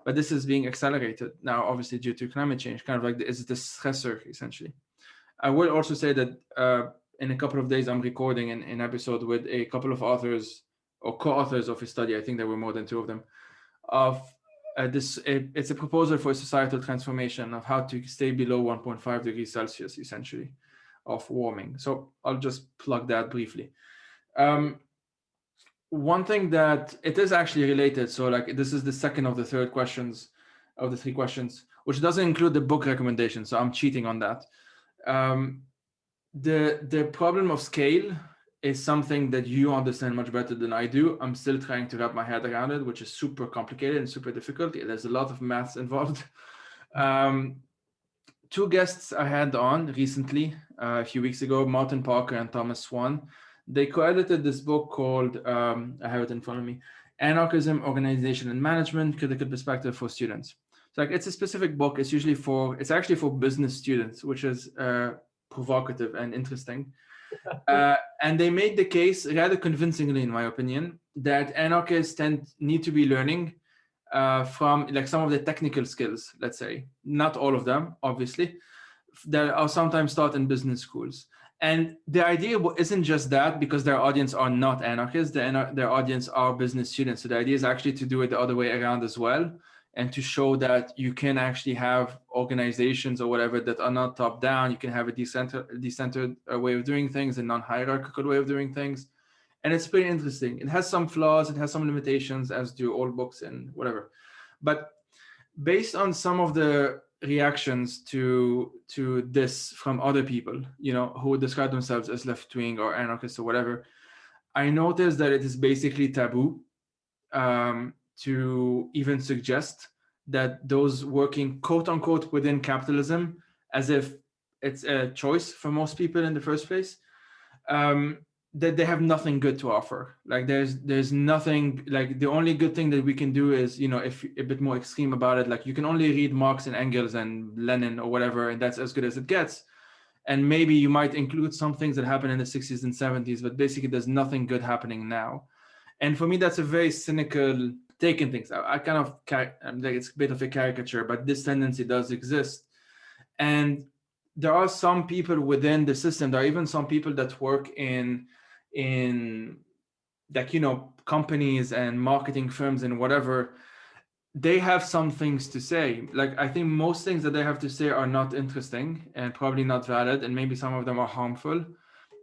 But this is being accelerated now, obviously, due to climate change, kind of like it's the stressor, essentially. I will also say that in a couple of days, I'm recording an episode with a couple of authors or co-authors of a study. I think there were more than two of them. Of it's a proposal for a societal transformation of how to stay below 1.5 degrees Celsius, essentially, of warming. So I'll just plug that briefly. One thing that it is actually related. So like this is the second of the third questions of the three questions, which doesn't include the book recommendation. So I'm cheating on that. The problem of scale is something that you understand much better than I do. I'm still trying to wrap my head around it, which is super complicated and super difficult. There's a lot of maths involved. Two guests I had on recently, a few weeks ago, Martin Parker and Thomas Swan. They co-edited this book called, I have it in front of me, Anarchism, Organization and Management, Critical Perspective for Students. So like it's a specific book. It's actually for business students, which is provocative and interesting. And they made the case rather convincingly, in my opinion, that anarchists need to be learning from like some of the technical skills, let's say, not all of them, obviously, that are sometimes taught in business schools. And the idea isn't just that because their audience are not anarchists, their audience are business students. So the idea is actually to do it the other way around as well, and to show that you can actually have organizations or whatever that are not top down. You can have a decentered way of doing things, a non-hierarchical way of doing things. And it's pretty interesting. It has some flaws, it has some limitations, as do all books and whatever. But based on some of the reactions to this from other people, you know, who describe themselves as left-wing or anarchists or whatever, I noticed that it is basically taboo to even suggest that those working quote unquote within capitalism, as if it's a choice for most people in the first place, that they have nothing good to offer. Like there's nothing, like the only good thing that we can do is, you know, if a bit more extreme about it, like you can only read Marx and Engels and Lenin or whatever, and that's as good as it gets. And maybe you might include some things that happened in the 60s and 70s, but basically there's nothing good happening now. And for me, that's a very cynical take in things. I kind of, like it's a bit of a caricature, but this tendency does exist. And there are some people within the system, there are even some people that work in like, you know, companies and marketing firms and whatever, they have some things to say. Like, I think most things that they have to say are not interesting and probably not valid, and maybe some of them are harmful,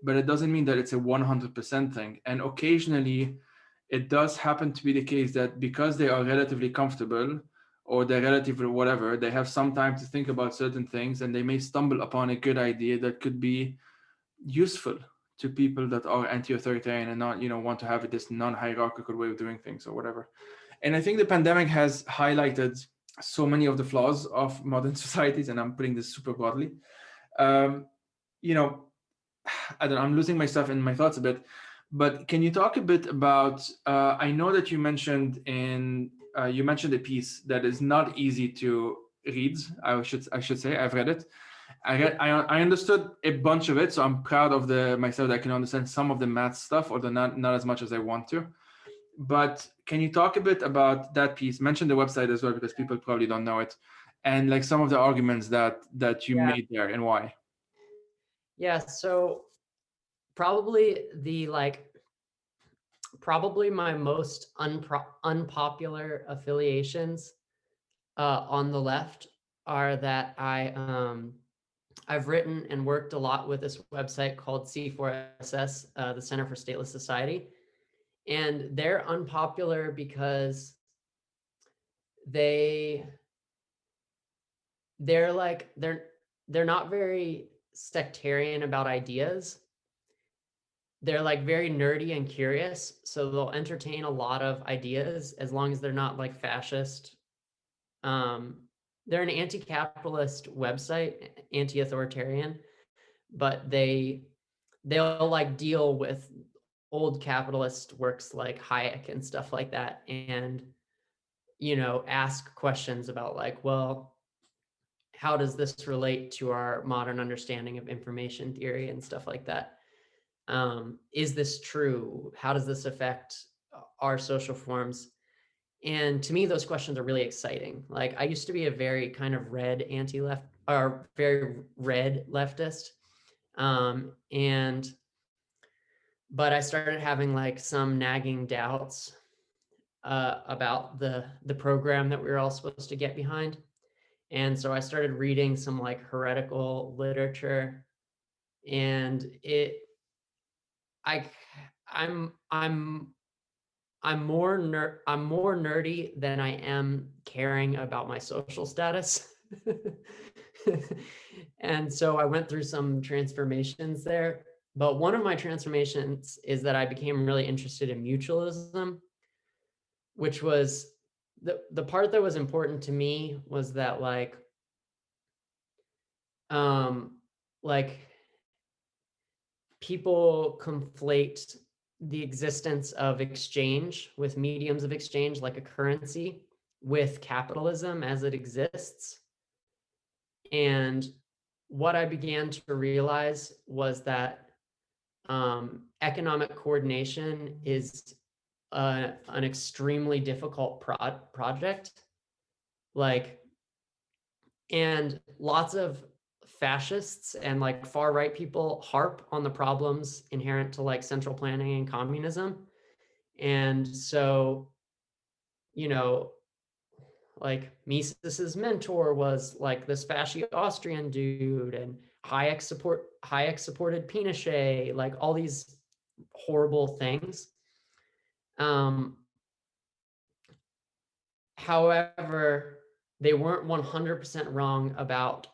but it doesn't mean that it's a 100% thing. And occasionally it does happen to be the case that because they are relatively comfortable or they're relatively whatever, they have some time to think about certain things, and they may stumble upon a good idea that could be useful to people that are anti-authoritarian and not, you know, want to have this non-hierarchical way of doing things or whatever. And I think the pandemic has highlighted so many of the flaws of modern societies, and I'm putting this super broadly. You know, I don't know, I'm losing myself in my thoughts a bit, but can you talk a bit about, I know that you mentioned a piece that is not easy to read. I should say I've read it. I understood a bunch of it, so I'm proud of myself that I can understand some of the math stuff, although not as much as I want to. But can you talk a bit about that piece? Mention the website as well, because people probably don't know it, and like some of the arguments that you made there and why.
Yeah, so probably my most unpopular affiliations on the left are that I've written and worked a lot with this website called C4SS, the Center for Stateless Society, and they're unpopular because they're not very sectarian about ideas. They're like very nerdy and curious, so they'll entertain a lot of ideas as long as they're not like fascist. They're an anti-capitalist website, anti-authoritarian, but they'll like deal with old capitalist works like Hayek and stuff like that, and ask questions about like, well, how does this relate to our modern understanding of information theory and stuff like that? Is this true? How does this affect our social forms? And to me, those questions are really exciting. Like, I used to be a very kind of red anti-left, or very red leftist. But I started having like some nagging doubts about the program that we were all supposed to get behind. And so I started reading some like heretical literature, and I'm more nerdy than I am caring about my social status. And so I went through some transformations there. But one of my transformations is that I became really interested in mutualism, which was the part that was important to me was that like people conflate the existence of exchange with mediums of exchange like a currency with capitalism as it exists. And what I began to realize was that economic coordination is an extremely difficult project. Like, and lots of fascists and like far right people harp on the problems inherent to like central planning and communism. And so, like Mises's mentor was like this fascist Austrian dude, and Hayek supported Pinochet, like all these horrible things. However, they weren't 100% wrong about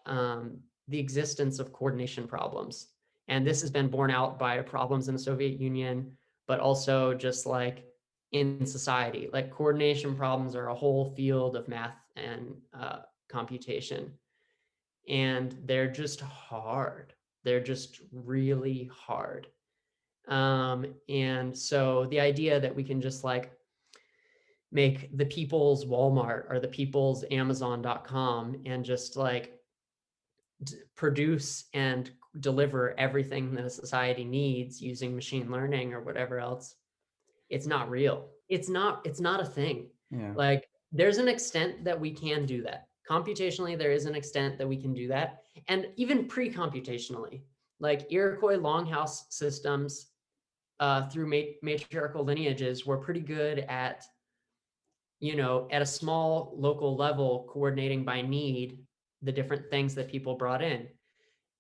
the existence of coordination problems. And this has been borne out by problems in the Soviet Union, but also just like in society. Like coordination problems are a whole field of math and computation. And they're just hard. They're just really hard. And so the idea that we can just like make the people's Walmart or the people's Amazon.com and just like produce and deliver everything that a society needs using machine learning or whatever else, it's not real. It's not a thing.
Yeah.
Like there's an extent that we can do that. Computationally, there is an extent that we can do that. And even pre-computationally, like Iroquois Longhouse Systems through matriarchal lineages were pretty good at at a small local level, coordinating by need the different things that people brought in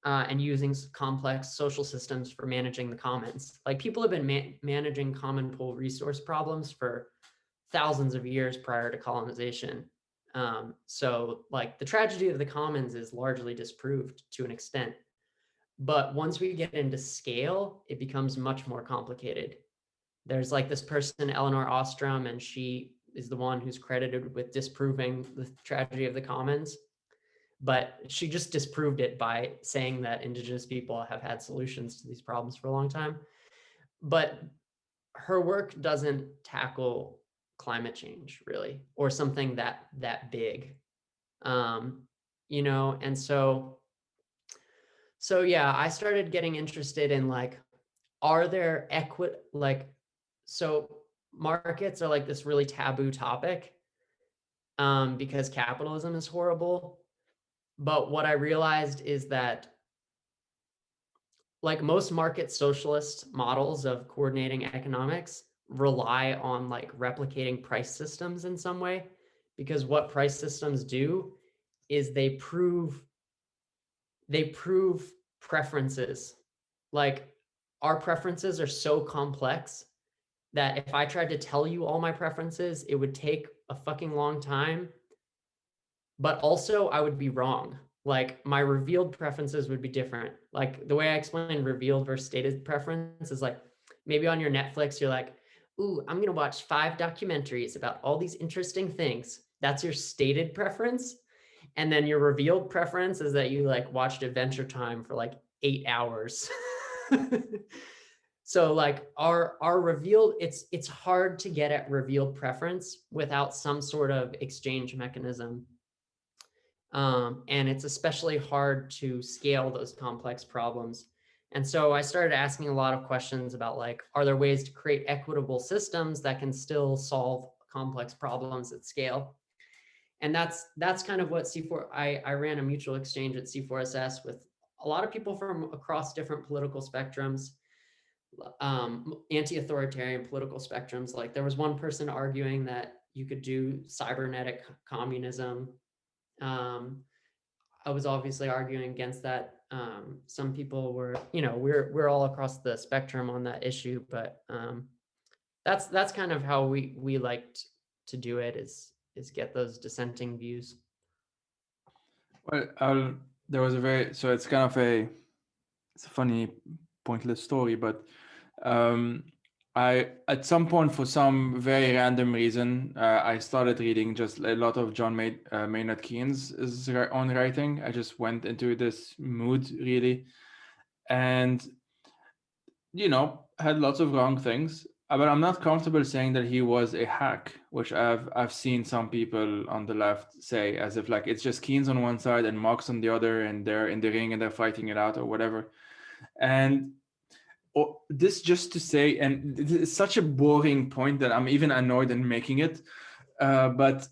and using complex social systems for managing the commons. Like people have been managing common pool resource problems for thousands of years prior to colonization. So like the tragedy of the commons is largely disproved to an extent. But once we get into scale, it becomes much more complicated. There's like this person, Eleanor Ostrom, and she is the one who's credited with disproving the tragedy of the commons. But she just disproved it by saying that indigenous people have had solutions to these problems for a long time. But her work doesn't tackle climate change really, or something that big. And so yeah, I started getting interested in like, are there so markets are like this really taboo topic because capitalism is horrible. But what I realized is that like most market socialist models of coordinating economics rely on like replicating price systems in some way, because what price systems do is they prove preferences. Like our preferences are so complex that if I tried to tell you all my preferences, it would take a fucking long time. But also I would be wrong. like my revealed preferences would be different. Like the way I explain revealed versus stated preference is like, maybe on your Netflix, you're like, ooh, I'm gonna watch 5 documentaries about all these interesting things. That's your stated preference. And then your revealed preference is that you like watched Adventure Time for like 8 hours. So like our revealed, it's hard to get at revealed preference without some sort of exchange mechanism. And it's especially hard to scale those complex problems. And so I started asking a lot of questions about like, are there ways to create equitable systems that can still solve complex problems at scale? And that's kind of what C4, I ran a mutual exchange at C4SS with a lot of people from across different political spectrums, anti-authoritarian political spectrums. Like there was one person arguing that you could do cybernetic communism. I was obviously arguing against that. Some people were, we're all across the spectrum on that issue, but that's kind of how we liked to do it, is get those dissenting views.
Well, there was so it's kind of it's a funny, pointless story, but I, at some point, for some very random reason, I started reading just a lot of John Maynard Keynes' own writing. I just went into this mood, really, and had lots of wrong things. But I'm not comfortable saying that he was a hack, which I've seen some people on the left say, as if like it's just Keynes on one side and Marx on the other, and they're in the ring and they're fighting it out or whatever. And this just to say, and it's such a boring point that I'm even annoyed in making it. But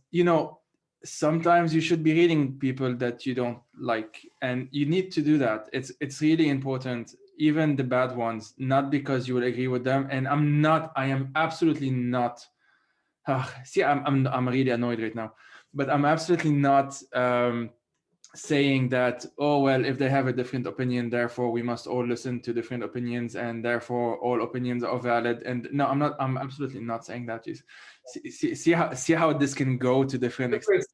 sometimes you should be reading people that you don't like, and you need to do that. It's really important, even the bad ones, not because you will agree with them. And I am absolutely not. See, I'm really annoyed right now, but I'm absolutely not saying that, oh well, if they have a different opinion, therefore we must all listen to different opinions, and therefore all opinions are valid. And no, I'm absolutely not saying that. Just see how this can go to different extents.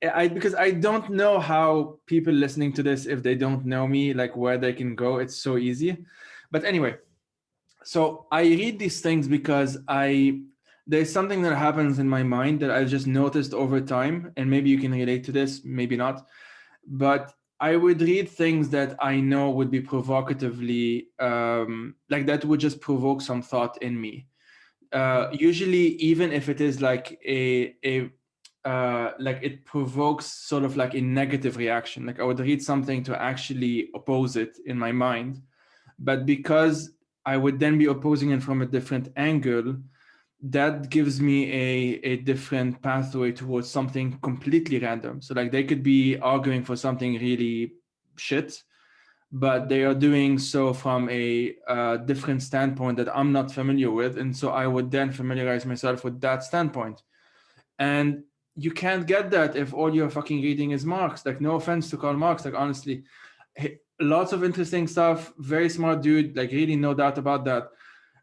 Because I don't know how people listening to this, if they don't know me, like where they can go. It's so easy. But anyway, so I read these things because there's something that happens in my mind that I just noticed over time, and maybe you can relate to this, maybe not. But I would read things that I know would be provocatively, like that would just provoke some thought in me. Usually, even if it is like like it provokes sort of like a negative reaction. Like I would read something to actually oppose it in my mind, but because I would then be opposing it from a different angle, that gives me a different pathway towards something completely random. So like they could be arguing for something really shit, but they are doing so from a different standpoint that I'm not familiar with. And so I would then familiarize myself with that standpoint. And you can't get that if all you're fucking reading is Marx. Like, no offense to Karl Marx, like honestly, lots of interesting stuff, very smart dude, like really no doubt about that.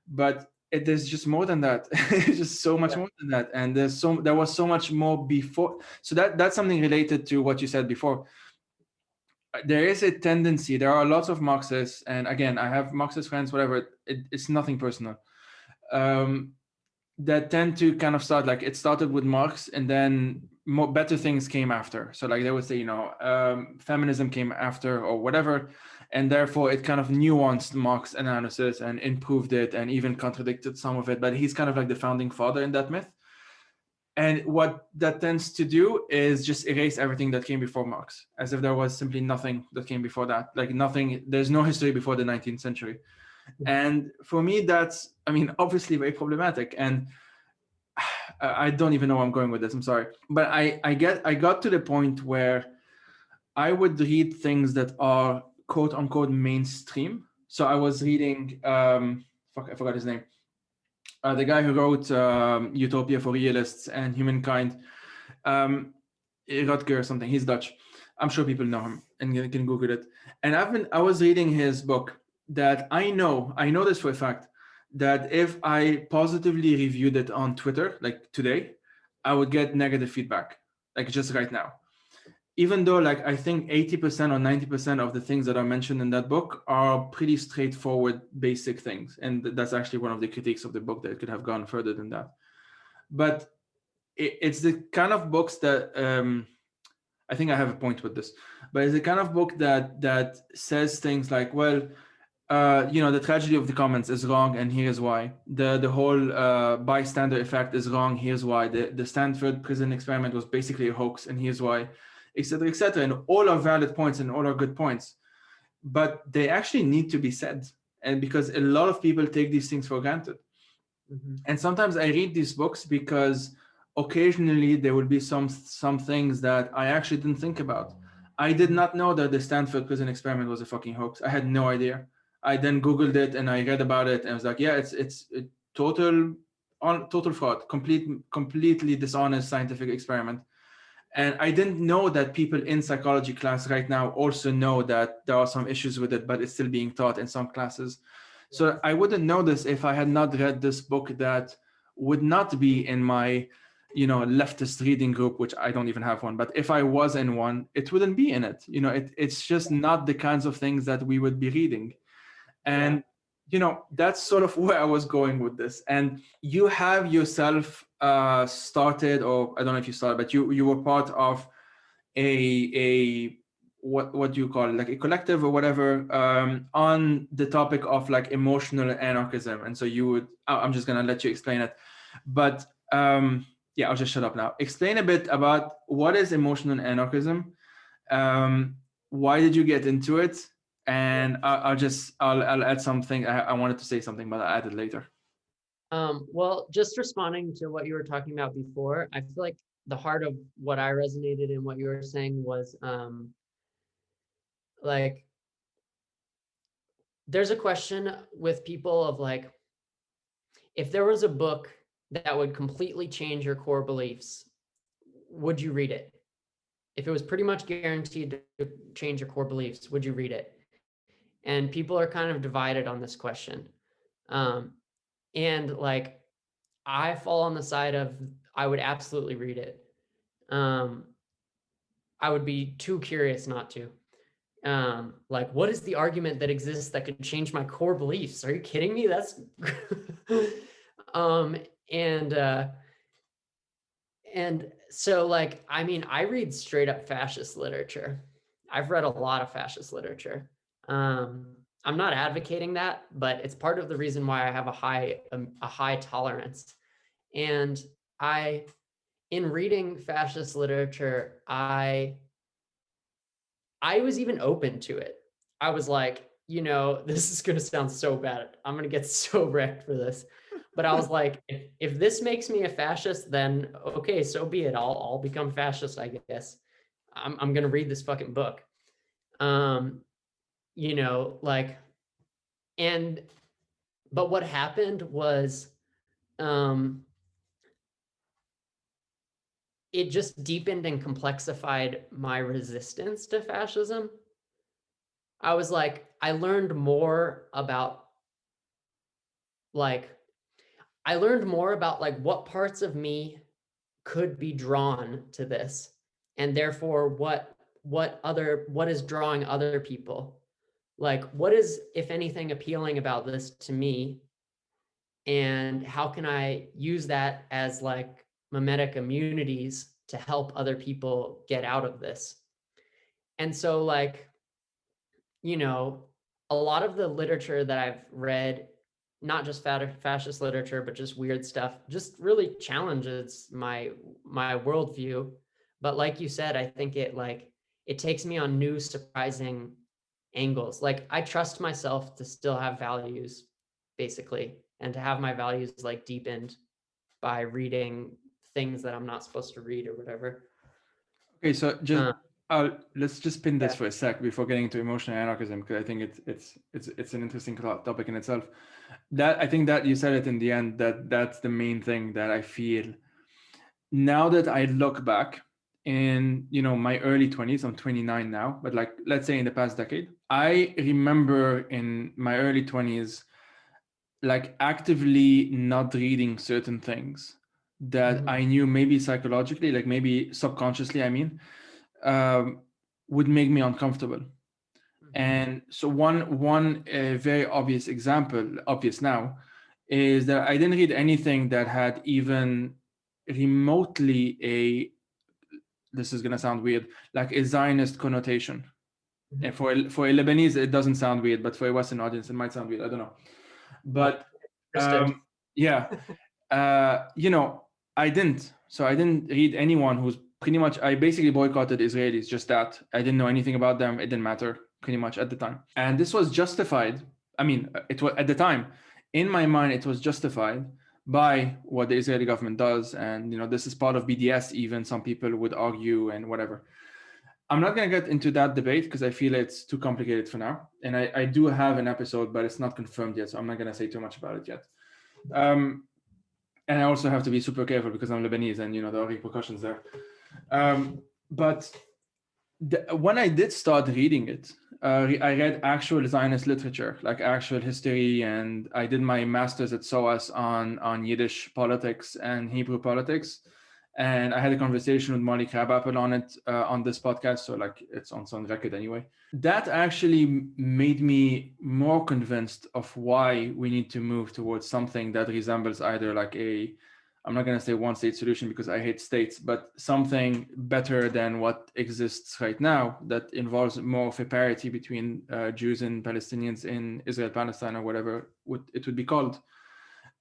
But there's just more than that. It's just so much more than that. And there was so much more before. So that's something related to what you said before. There is a tendency, there are lots of Marxists, and again, I have Marxist friends, whatever, it's nothing personal, that tend to kind of start like, it started with Marx and then better things came after. So like they would say, feminism came after or whatever, and therefore it kind of nuanced Marx analysis and improved it and even contradicted some of it, but he's kind of like the founding father in that myth. And what that tends to do is just erase everything that came before Marx, as if there was simply nothing that came before that. Like nothing, there's no history before the 19th century. And for me, that's, obviously very problematic. And I don't even know where I'm going with this, I'm sorry. But I got to the point where I would read things that are quote unquote mainstream. So I was reading, I forgot his name. The guy who wrote Utopia for Realists and Humankind, Rutger or something. He's Dutch. I'm sure people know him and you can Google it. And I was reading his book that I know this for a fact, that if I positively reviewed it on Twitter, like today, I would get negative feedback, like just right now. even though like I think 80% or 90% of the things that are mentioned in that book are pretty straightforward, basic things. And that's actually one of the critiques of the book, that it could have gone further than that. But it's the kind of books that I think I have a point with this, but it's the kind of book that says things like, well, the tragedy of the commons is wrong, and here's why. The whole bystander effect is wrong, here's why. The Stanford prison experiment was basically a hoax, and here's why, etc., etc. And all are valid points and all are good points, but they actually need to be said, and because a lot of people take these things for granted. Mm-hmm. And sometimes I read these books because occasionally there will be some things that I actually didn't think about. I did not know that the Stanford prison experiment was a fucking hoax. I had no idea. I then Googled it and I read about it and I was like, yeah, it's a total fraud, completely dishonest scientific experiment. And I didn't know that people in psychology class right now also know that there are some issues with it, but it's still being taught in some classes. So I wouldn't know this if I had not read this book that would not be in my, leftist reading group, which I don't even have one. But if I was in one, it wouldn't be in it. It's just not the kinds of things that we would be reading. And, that's sort of where I was going with this. And you have yourself started, or I don't know if you started, but you were part of a what do you call it, like a collective or whatever, on the topic of like emotional anarchism. And so I'm just gonna let you explain it, but I'll just shut up now. Explain a bit about what is emotional anarchism, why did you get into it, and I'll add something. I wanted to say something, but I'll add it later.
Well, just responding to what you were talking about before, I feel like the heart of what I resonated in what you were saying was like, there's a question with people of like, if there was a book that would completely change your core beliefs, would you read it? If it was pretty much guaranteed to change your core beliefs, would you read it? And people are kind of divided on this question. And like, I fall on the side of, I would absolutely read it. I would be too curious not to. Like, what is the argument that exists that could change my core beliefs? Are you kidding me? That's and so like, I mean, I read straight up fascist literature. I've read a lot of fascist literature. I'm not advocating that, but it's part of the reason why I have a high tolerance. And in reading fascist literature, I was even open to it. I was like, this is going to sound so bad. I'm going to get so wrecked for this. But I was like, if this makes me a fascist, then okay, so be it. I'll become fascist, I guess. I'm going to read this fucking book. But what happened was, it just deepened and complexified my resistance to fascism. I was like, I learned more about like what parts of me could be drawn to this, and therefore what is drawing other people. Like, what is, if anything, appealing about this to me, and how can I use that as like mimetic immunities to help other people get out of this? And so like, a lot of the literature that I've read, not just fascist literature, but just weird stuff, just really challenges my worldview. But like you said, I think it takes me on new, surprising angles. Like, I trust myself to still have values, basically, and to have my values like deepened by reading things that I'm not supposed to read or whatever.
Okay, so just let's just pin this for a sec before getting into emotional anarchism, because I think it's an interesting topic in itself. That I think that you said it in the end, that's the main thing that I feel now that I look back in my early 20s. I'm 29 now, but like, let's say in the past decade, I remember in my early 20s like actively not reading certain things that I knew, maybe psychologically, like maybe subconsciously, I mean, would make me uncomfortable. And so one very obvious example, obvious now, is that I didn't read anything that had even remotely this is gonna sound weird, like a Zionist connotation. And for a Lebanese, it doesn't sound weird, but for a Western audience, it might sound weird. I don't know. But yeah, I didn't. So I didn't read anyone who's pretty much. I basically boycotted Israelis. Just that. I didn't know anything about them. It didn't matter pretty much at the time. And this was justified. I mean, it was at the time. In my mind, it was justified by what the Israeli government does, and this is part of BDS. Even some people would argue and whatever. I'm not going to get into that debate because I feel it's too complicated for now. And I do have an episode, but it's not confirmed yet. So I'm not going to say too much about it yet. And I also have to be super careful because I'm Lebanese and, there are repercussions there. But when I did start reading it, I read actual Zionist literature, like actual history. And I did my master's at SOAS on Yiddish politics and Hebrew politics. And I had a conversation with Molly Crabapple on it on this podcast. So like it's on record anyway. That actually made me more convinced of why we need to move towards something that resembles either like I'm not going to say one state solution because I hate states, but something better than what exists right now that involves more of a parity between Jews and Palestinians in Israel, Palestine, or whatever it would be called.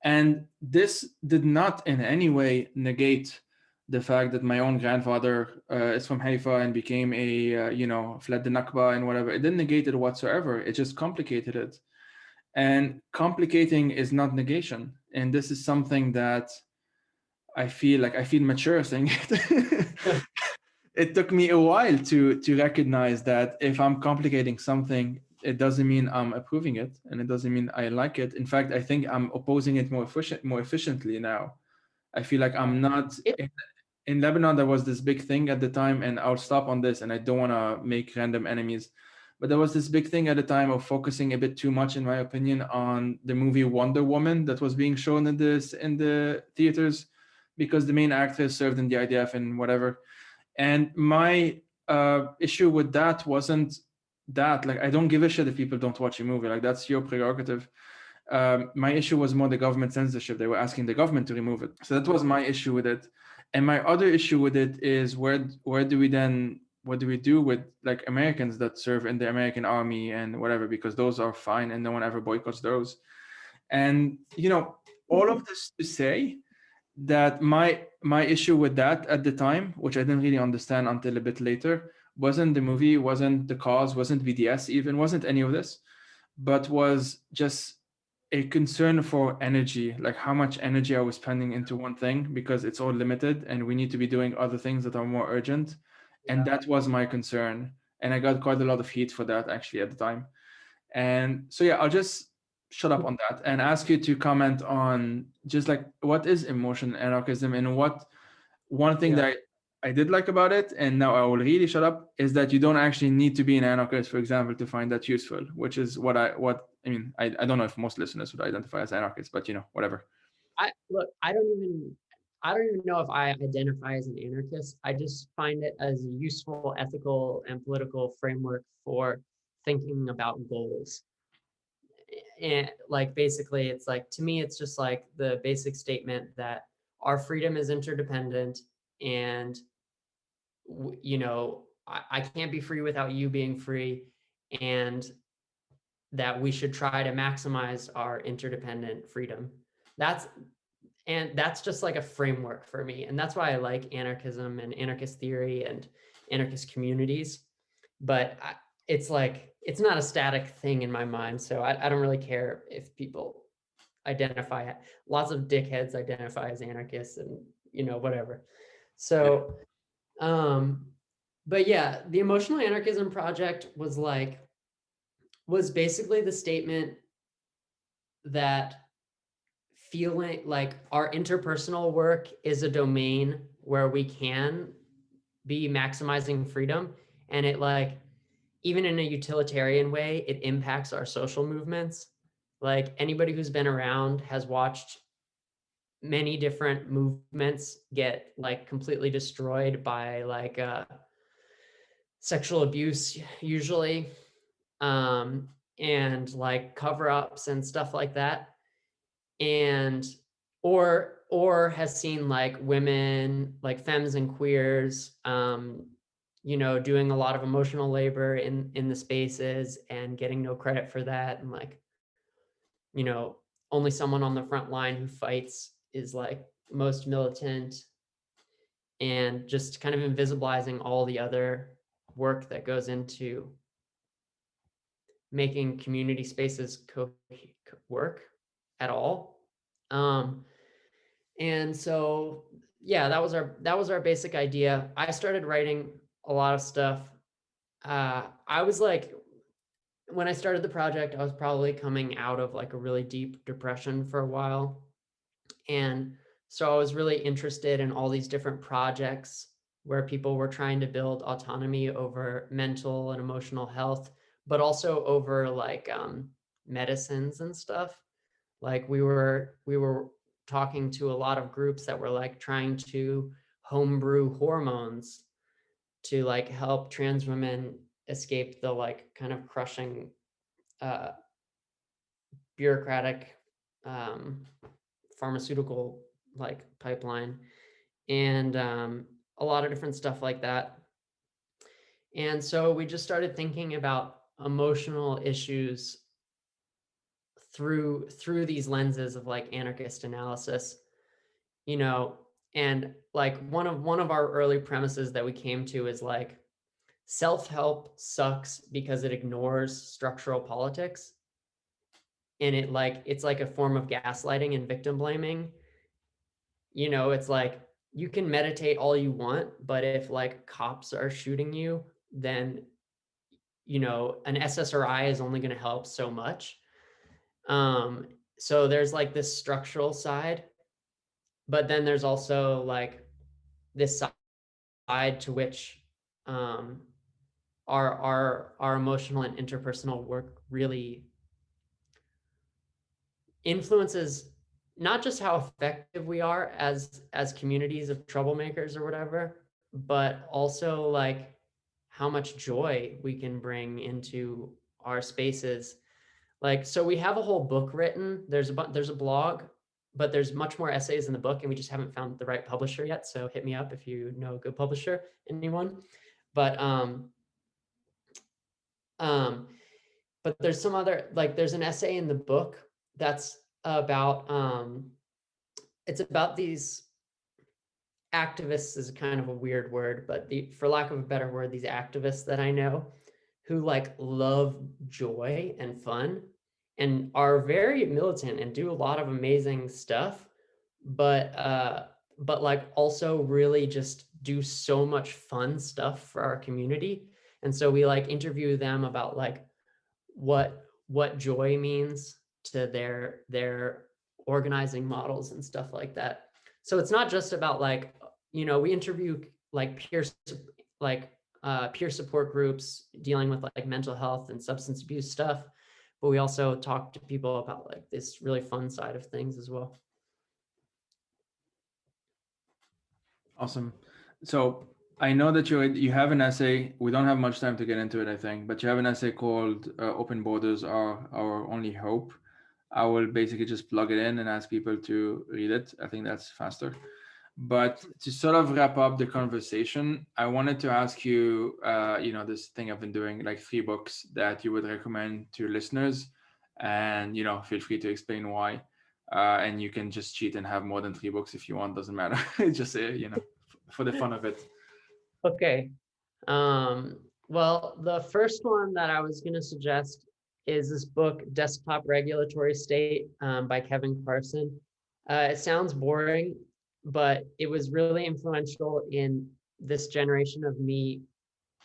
And this did not in any way negate the fact that my own grandfather is from Haifa and became fled the Nakba and whatever. It didn't negate it whatsoever. It just complicated it. And complicating is not negation. And this is something that I feel mature saying it. It took me a while to recognize that if I'm complicating something, it doesn't mean I'm approving it, and it doesn't mean I like it. In fact, I think I'm opposing it more efficiently now. I feel like I'm not. In Lebanon, there was this big thing at the time, and I'll stop on this, and I don't want to make random enemies, but there was this big thing at the time of focusing a bit too much, in my opinion, on the movie Wonder Woman that was being shown in the theaters, because the main actress served in the IDF and whatever. And my issue with that wasn't that, like, I don't give a shit if people don't watch a movie, like that's your prerogative. My issue was more the government censorship. They were asking the government to remove it. So that was my issue with it. And my other issue with it is what do we do with like Americans that serve in the American army and whatever, because those are fine and no one ever boycotts those. And all of this to say that my issue with that at the time, which I didn't really understand until a bit later, wasn't the movie, wasn't the cause, wasn't BDS even, wasn't any of this, but was just a concern for energy, like how much energy I was spending into one thing, because it's all limited and we need to be doing other things that are more urgent. And that was my concern. And I got quite a lot of heat for that actually at the time. And so, yeah, I'll just shut up on that and ask you to comment on just like, what is emotional anarchism, and one thing that I did like about it, and now I will really shut up, is that you don't actually need to be an anarchist, for example, to find that useful, which is what I mean. I don't know if most listeners would identify as anarchists, but whatever.
I don't even know if I identify as an anarchist. I just find it as a useful ethical and political framework for thinking about goals. And like basically it's like, to me, it's just like the basic statement that our freedom is interdependent, and I can't be free without you being free, and that we should try to maximize our interdependent freedom. That's just like a framework for me. And that's why I like anarchism and anarchist theory and anarchist communities. But it's like, it's not a static thing in my mind. So I don't really care if people identify it. Lots of dickheads identify as anarchists and, whatever. So, but yeah, the Emotional Anarchism Project was basically the statement that feeling like our interpersonal work is a domain where we can be maximizing freedom, and it, like, even in a utilitarian way, it impacts our social movements. Like, anybody who's been around has watched many different movements get like completely destroyed by like sexual abuse usually, and like cover-ups and stuff like that, and or has seen like women, like femmes and queers, doing a lot of emotional labor in the spaces and getting no credit for that, and like, only someone on the front line who fights is like most militant, and just kind of invisibilizing all the other work that goes into making community spaces work at all. And so, yeah, that was our basic idea. I started writing a lot of stuff. I was like, when I started the project, I was probably coming out of like a really deep depression for a while. And so I was really interested in all these different projects where people were trying to build autonomy over mental and emotional health, but also over like medicines and stuff. Like we were talking to a lot of groups that were like trying to homebrew hormones to like help trans women escape the like kind of crushing uh, bureaucratic pharmaceutical like pipeline, and a lot of different stuff like that. And so we just started thinking about emotional issues through these lenses of like anarchist analysis, and like one of our early premises that we came to is like self-help sucks because it ignores structural politics, and it's like a form of gaslighting and victim blaming. It's like you can meditate all you want, but if like cops are shooting you, then an SSRI is only going to help so much. So there's like this structural side, but then there's also like this side to which our emotional and interpersonal work really influences not just how effective we are as communities of troublemakers or whatever, but also like how much joy we can bring into our spaces. Like, so we have a whole book written. There's a blog, but there's much more essays in the book, and we just haven't found the right publisher yet. So hit me up if you know a good publisher, anyone. But but there's some other, like there's an essay in the book that's about it's about these activists, is kind of a weird word, but for lack of a better word, these activists that I know who like love joy and fun and are very militant and do a lot of amazing stuff, but like also really just do so much fun stuff for our community. And so we like interview them about like what joy means to their organizing models and stuff like that. So it's not just about like, we interview like peer support groups dealing with like mental health and substance abuse stuff, but we also talk to people about like this really fun side of things as well.
Awesome. So I know that you have an essay. We don't have much time to get into it, I think, but you have an essay called "Open Borders Are Our Only Hope." I will basically just plug it in and ask people to read it. I think that's faster. But to sort of wrap up the conversation, I wanted to ask you, this thing I've been doing, like 3 books that you would recommend to listeners, and feel free to explain why. And you can just cheat and have more than 3 books if you want. Doesn't matter. Just for the fun of it.
Okay. Well, the first one that I was going to suggest is this book, Desktop Regulatory State, by Kevin Carson. It sounds boring, but it was really influential in this generation of me,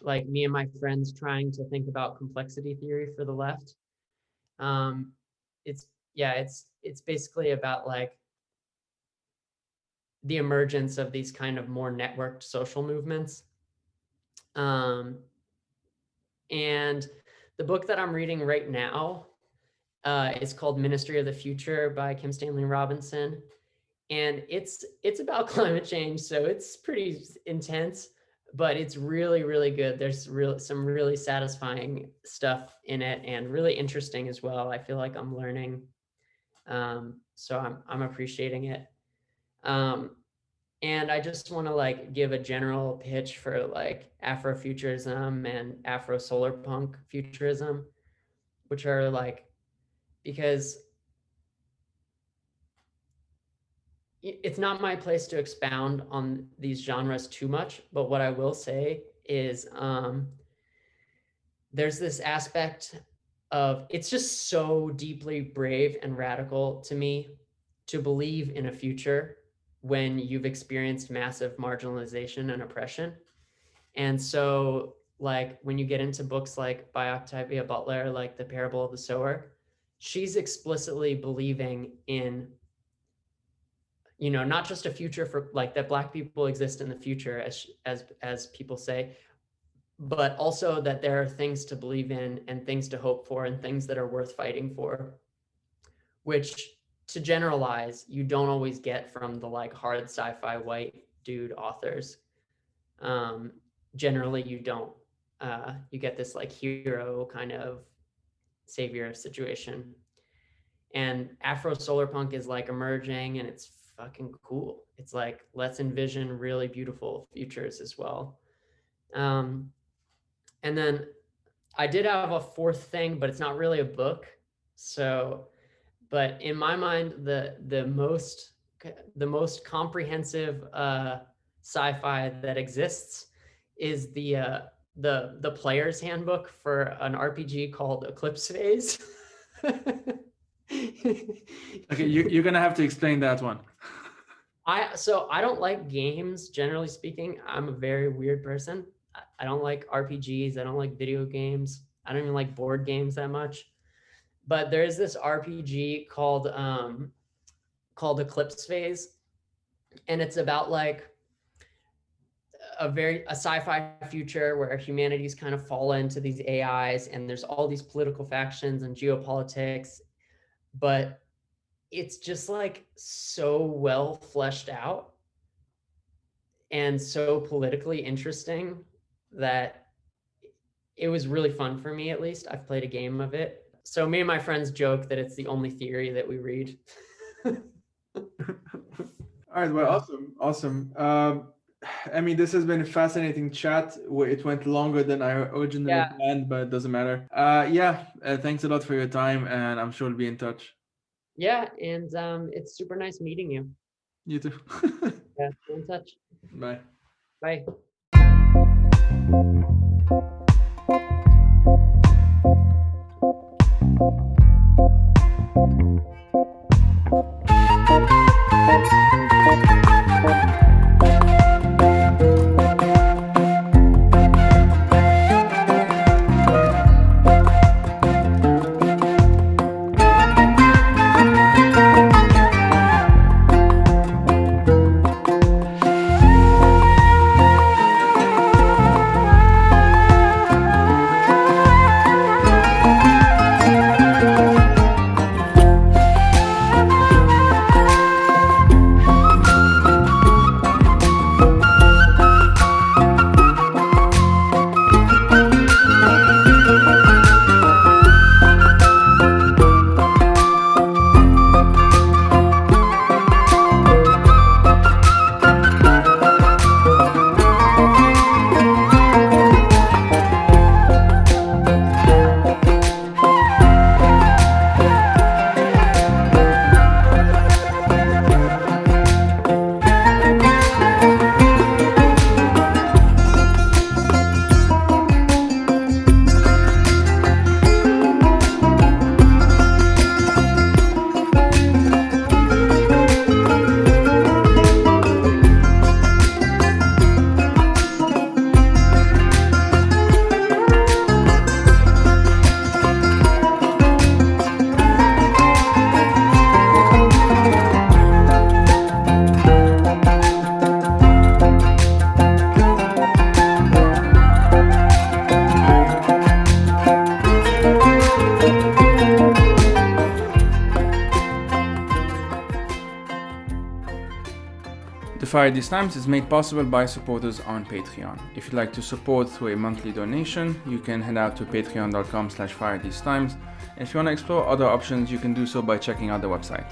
like me and my friends trying to think about complexity theory for the left. It's basically about like the emergence of these kind of more networked social movements. And the book that I'm reading right now is called Ministry of the Future by Kim Stanley Robinson. And it's about climate change, so it's pretty intense, but it's really, really good. There's some really satisfying stuff in it, and really interesting as well. I feel like I'm learning, so I'm appreciating it. And I just want to like give a general pitch for like Afrofuturism and Afro solar punk futurism, which are like, because it's not my place to expound on these genres too much, but what I will say is there's this aspect of, it's just so deeply brave and radical to me to believe in a future when you've experienced massive marginalization and oppression. And so like when you get into books like by Octavia Butler, like The Parable of the Sower, she's explicitly believing in, you know, not just a future for like that Black people exist in the future as people say, but also that there are things to believe in and things to hope for and things that are worth fighting for, which, to generalize, you don't always get from the like hard sci-fi white dude authors. Generally you don't. You get this like hero kind of savior situation. And Afro solar punk is like emerging, and it's fucking cool. It's like, let's envision really beautiful futures as well. And then I did have a fourth thing, but it's not really a book. So, but in my mind, the most comprehensive sci-fi that exists is the player's handbook for an RPG called Eclipse Phase.
Okay, you're gonna have to explain that one.
So I don't like games, generally speaking. I'm a very weird person. I don't like RPGs. I don't like video games. I don't even like board games that much. But there is this RPG called Eclipse Phase, and it's about like a sci-fi future where humanity's kind of fallen to these AIs, and there's all these political factions and geopolitics, but it's just like so well fleshed out and so politically interesting that it was really fun for me. At least I've played a game of it. So me and my friends joke that it's the only theory that we read.
All right, well, awesome. I mean, this has been a fascinating chat. It went longer than I originally planned, but it doesn't matter. Thanks a lot for your time, and I'm sure we'll be in touch.
Yeah, and it's super nice meeting you.
You too.
Yeah, stay in touch.
Bye.
Bye.
The Fire These Times is made possible by supporters on Patreon. If you'd like to support through a monthly donation, you can head out to patreon.com/firethesetimes. And if you want to explore other options, you can do so by checking out the website.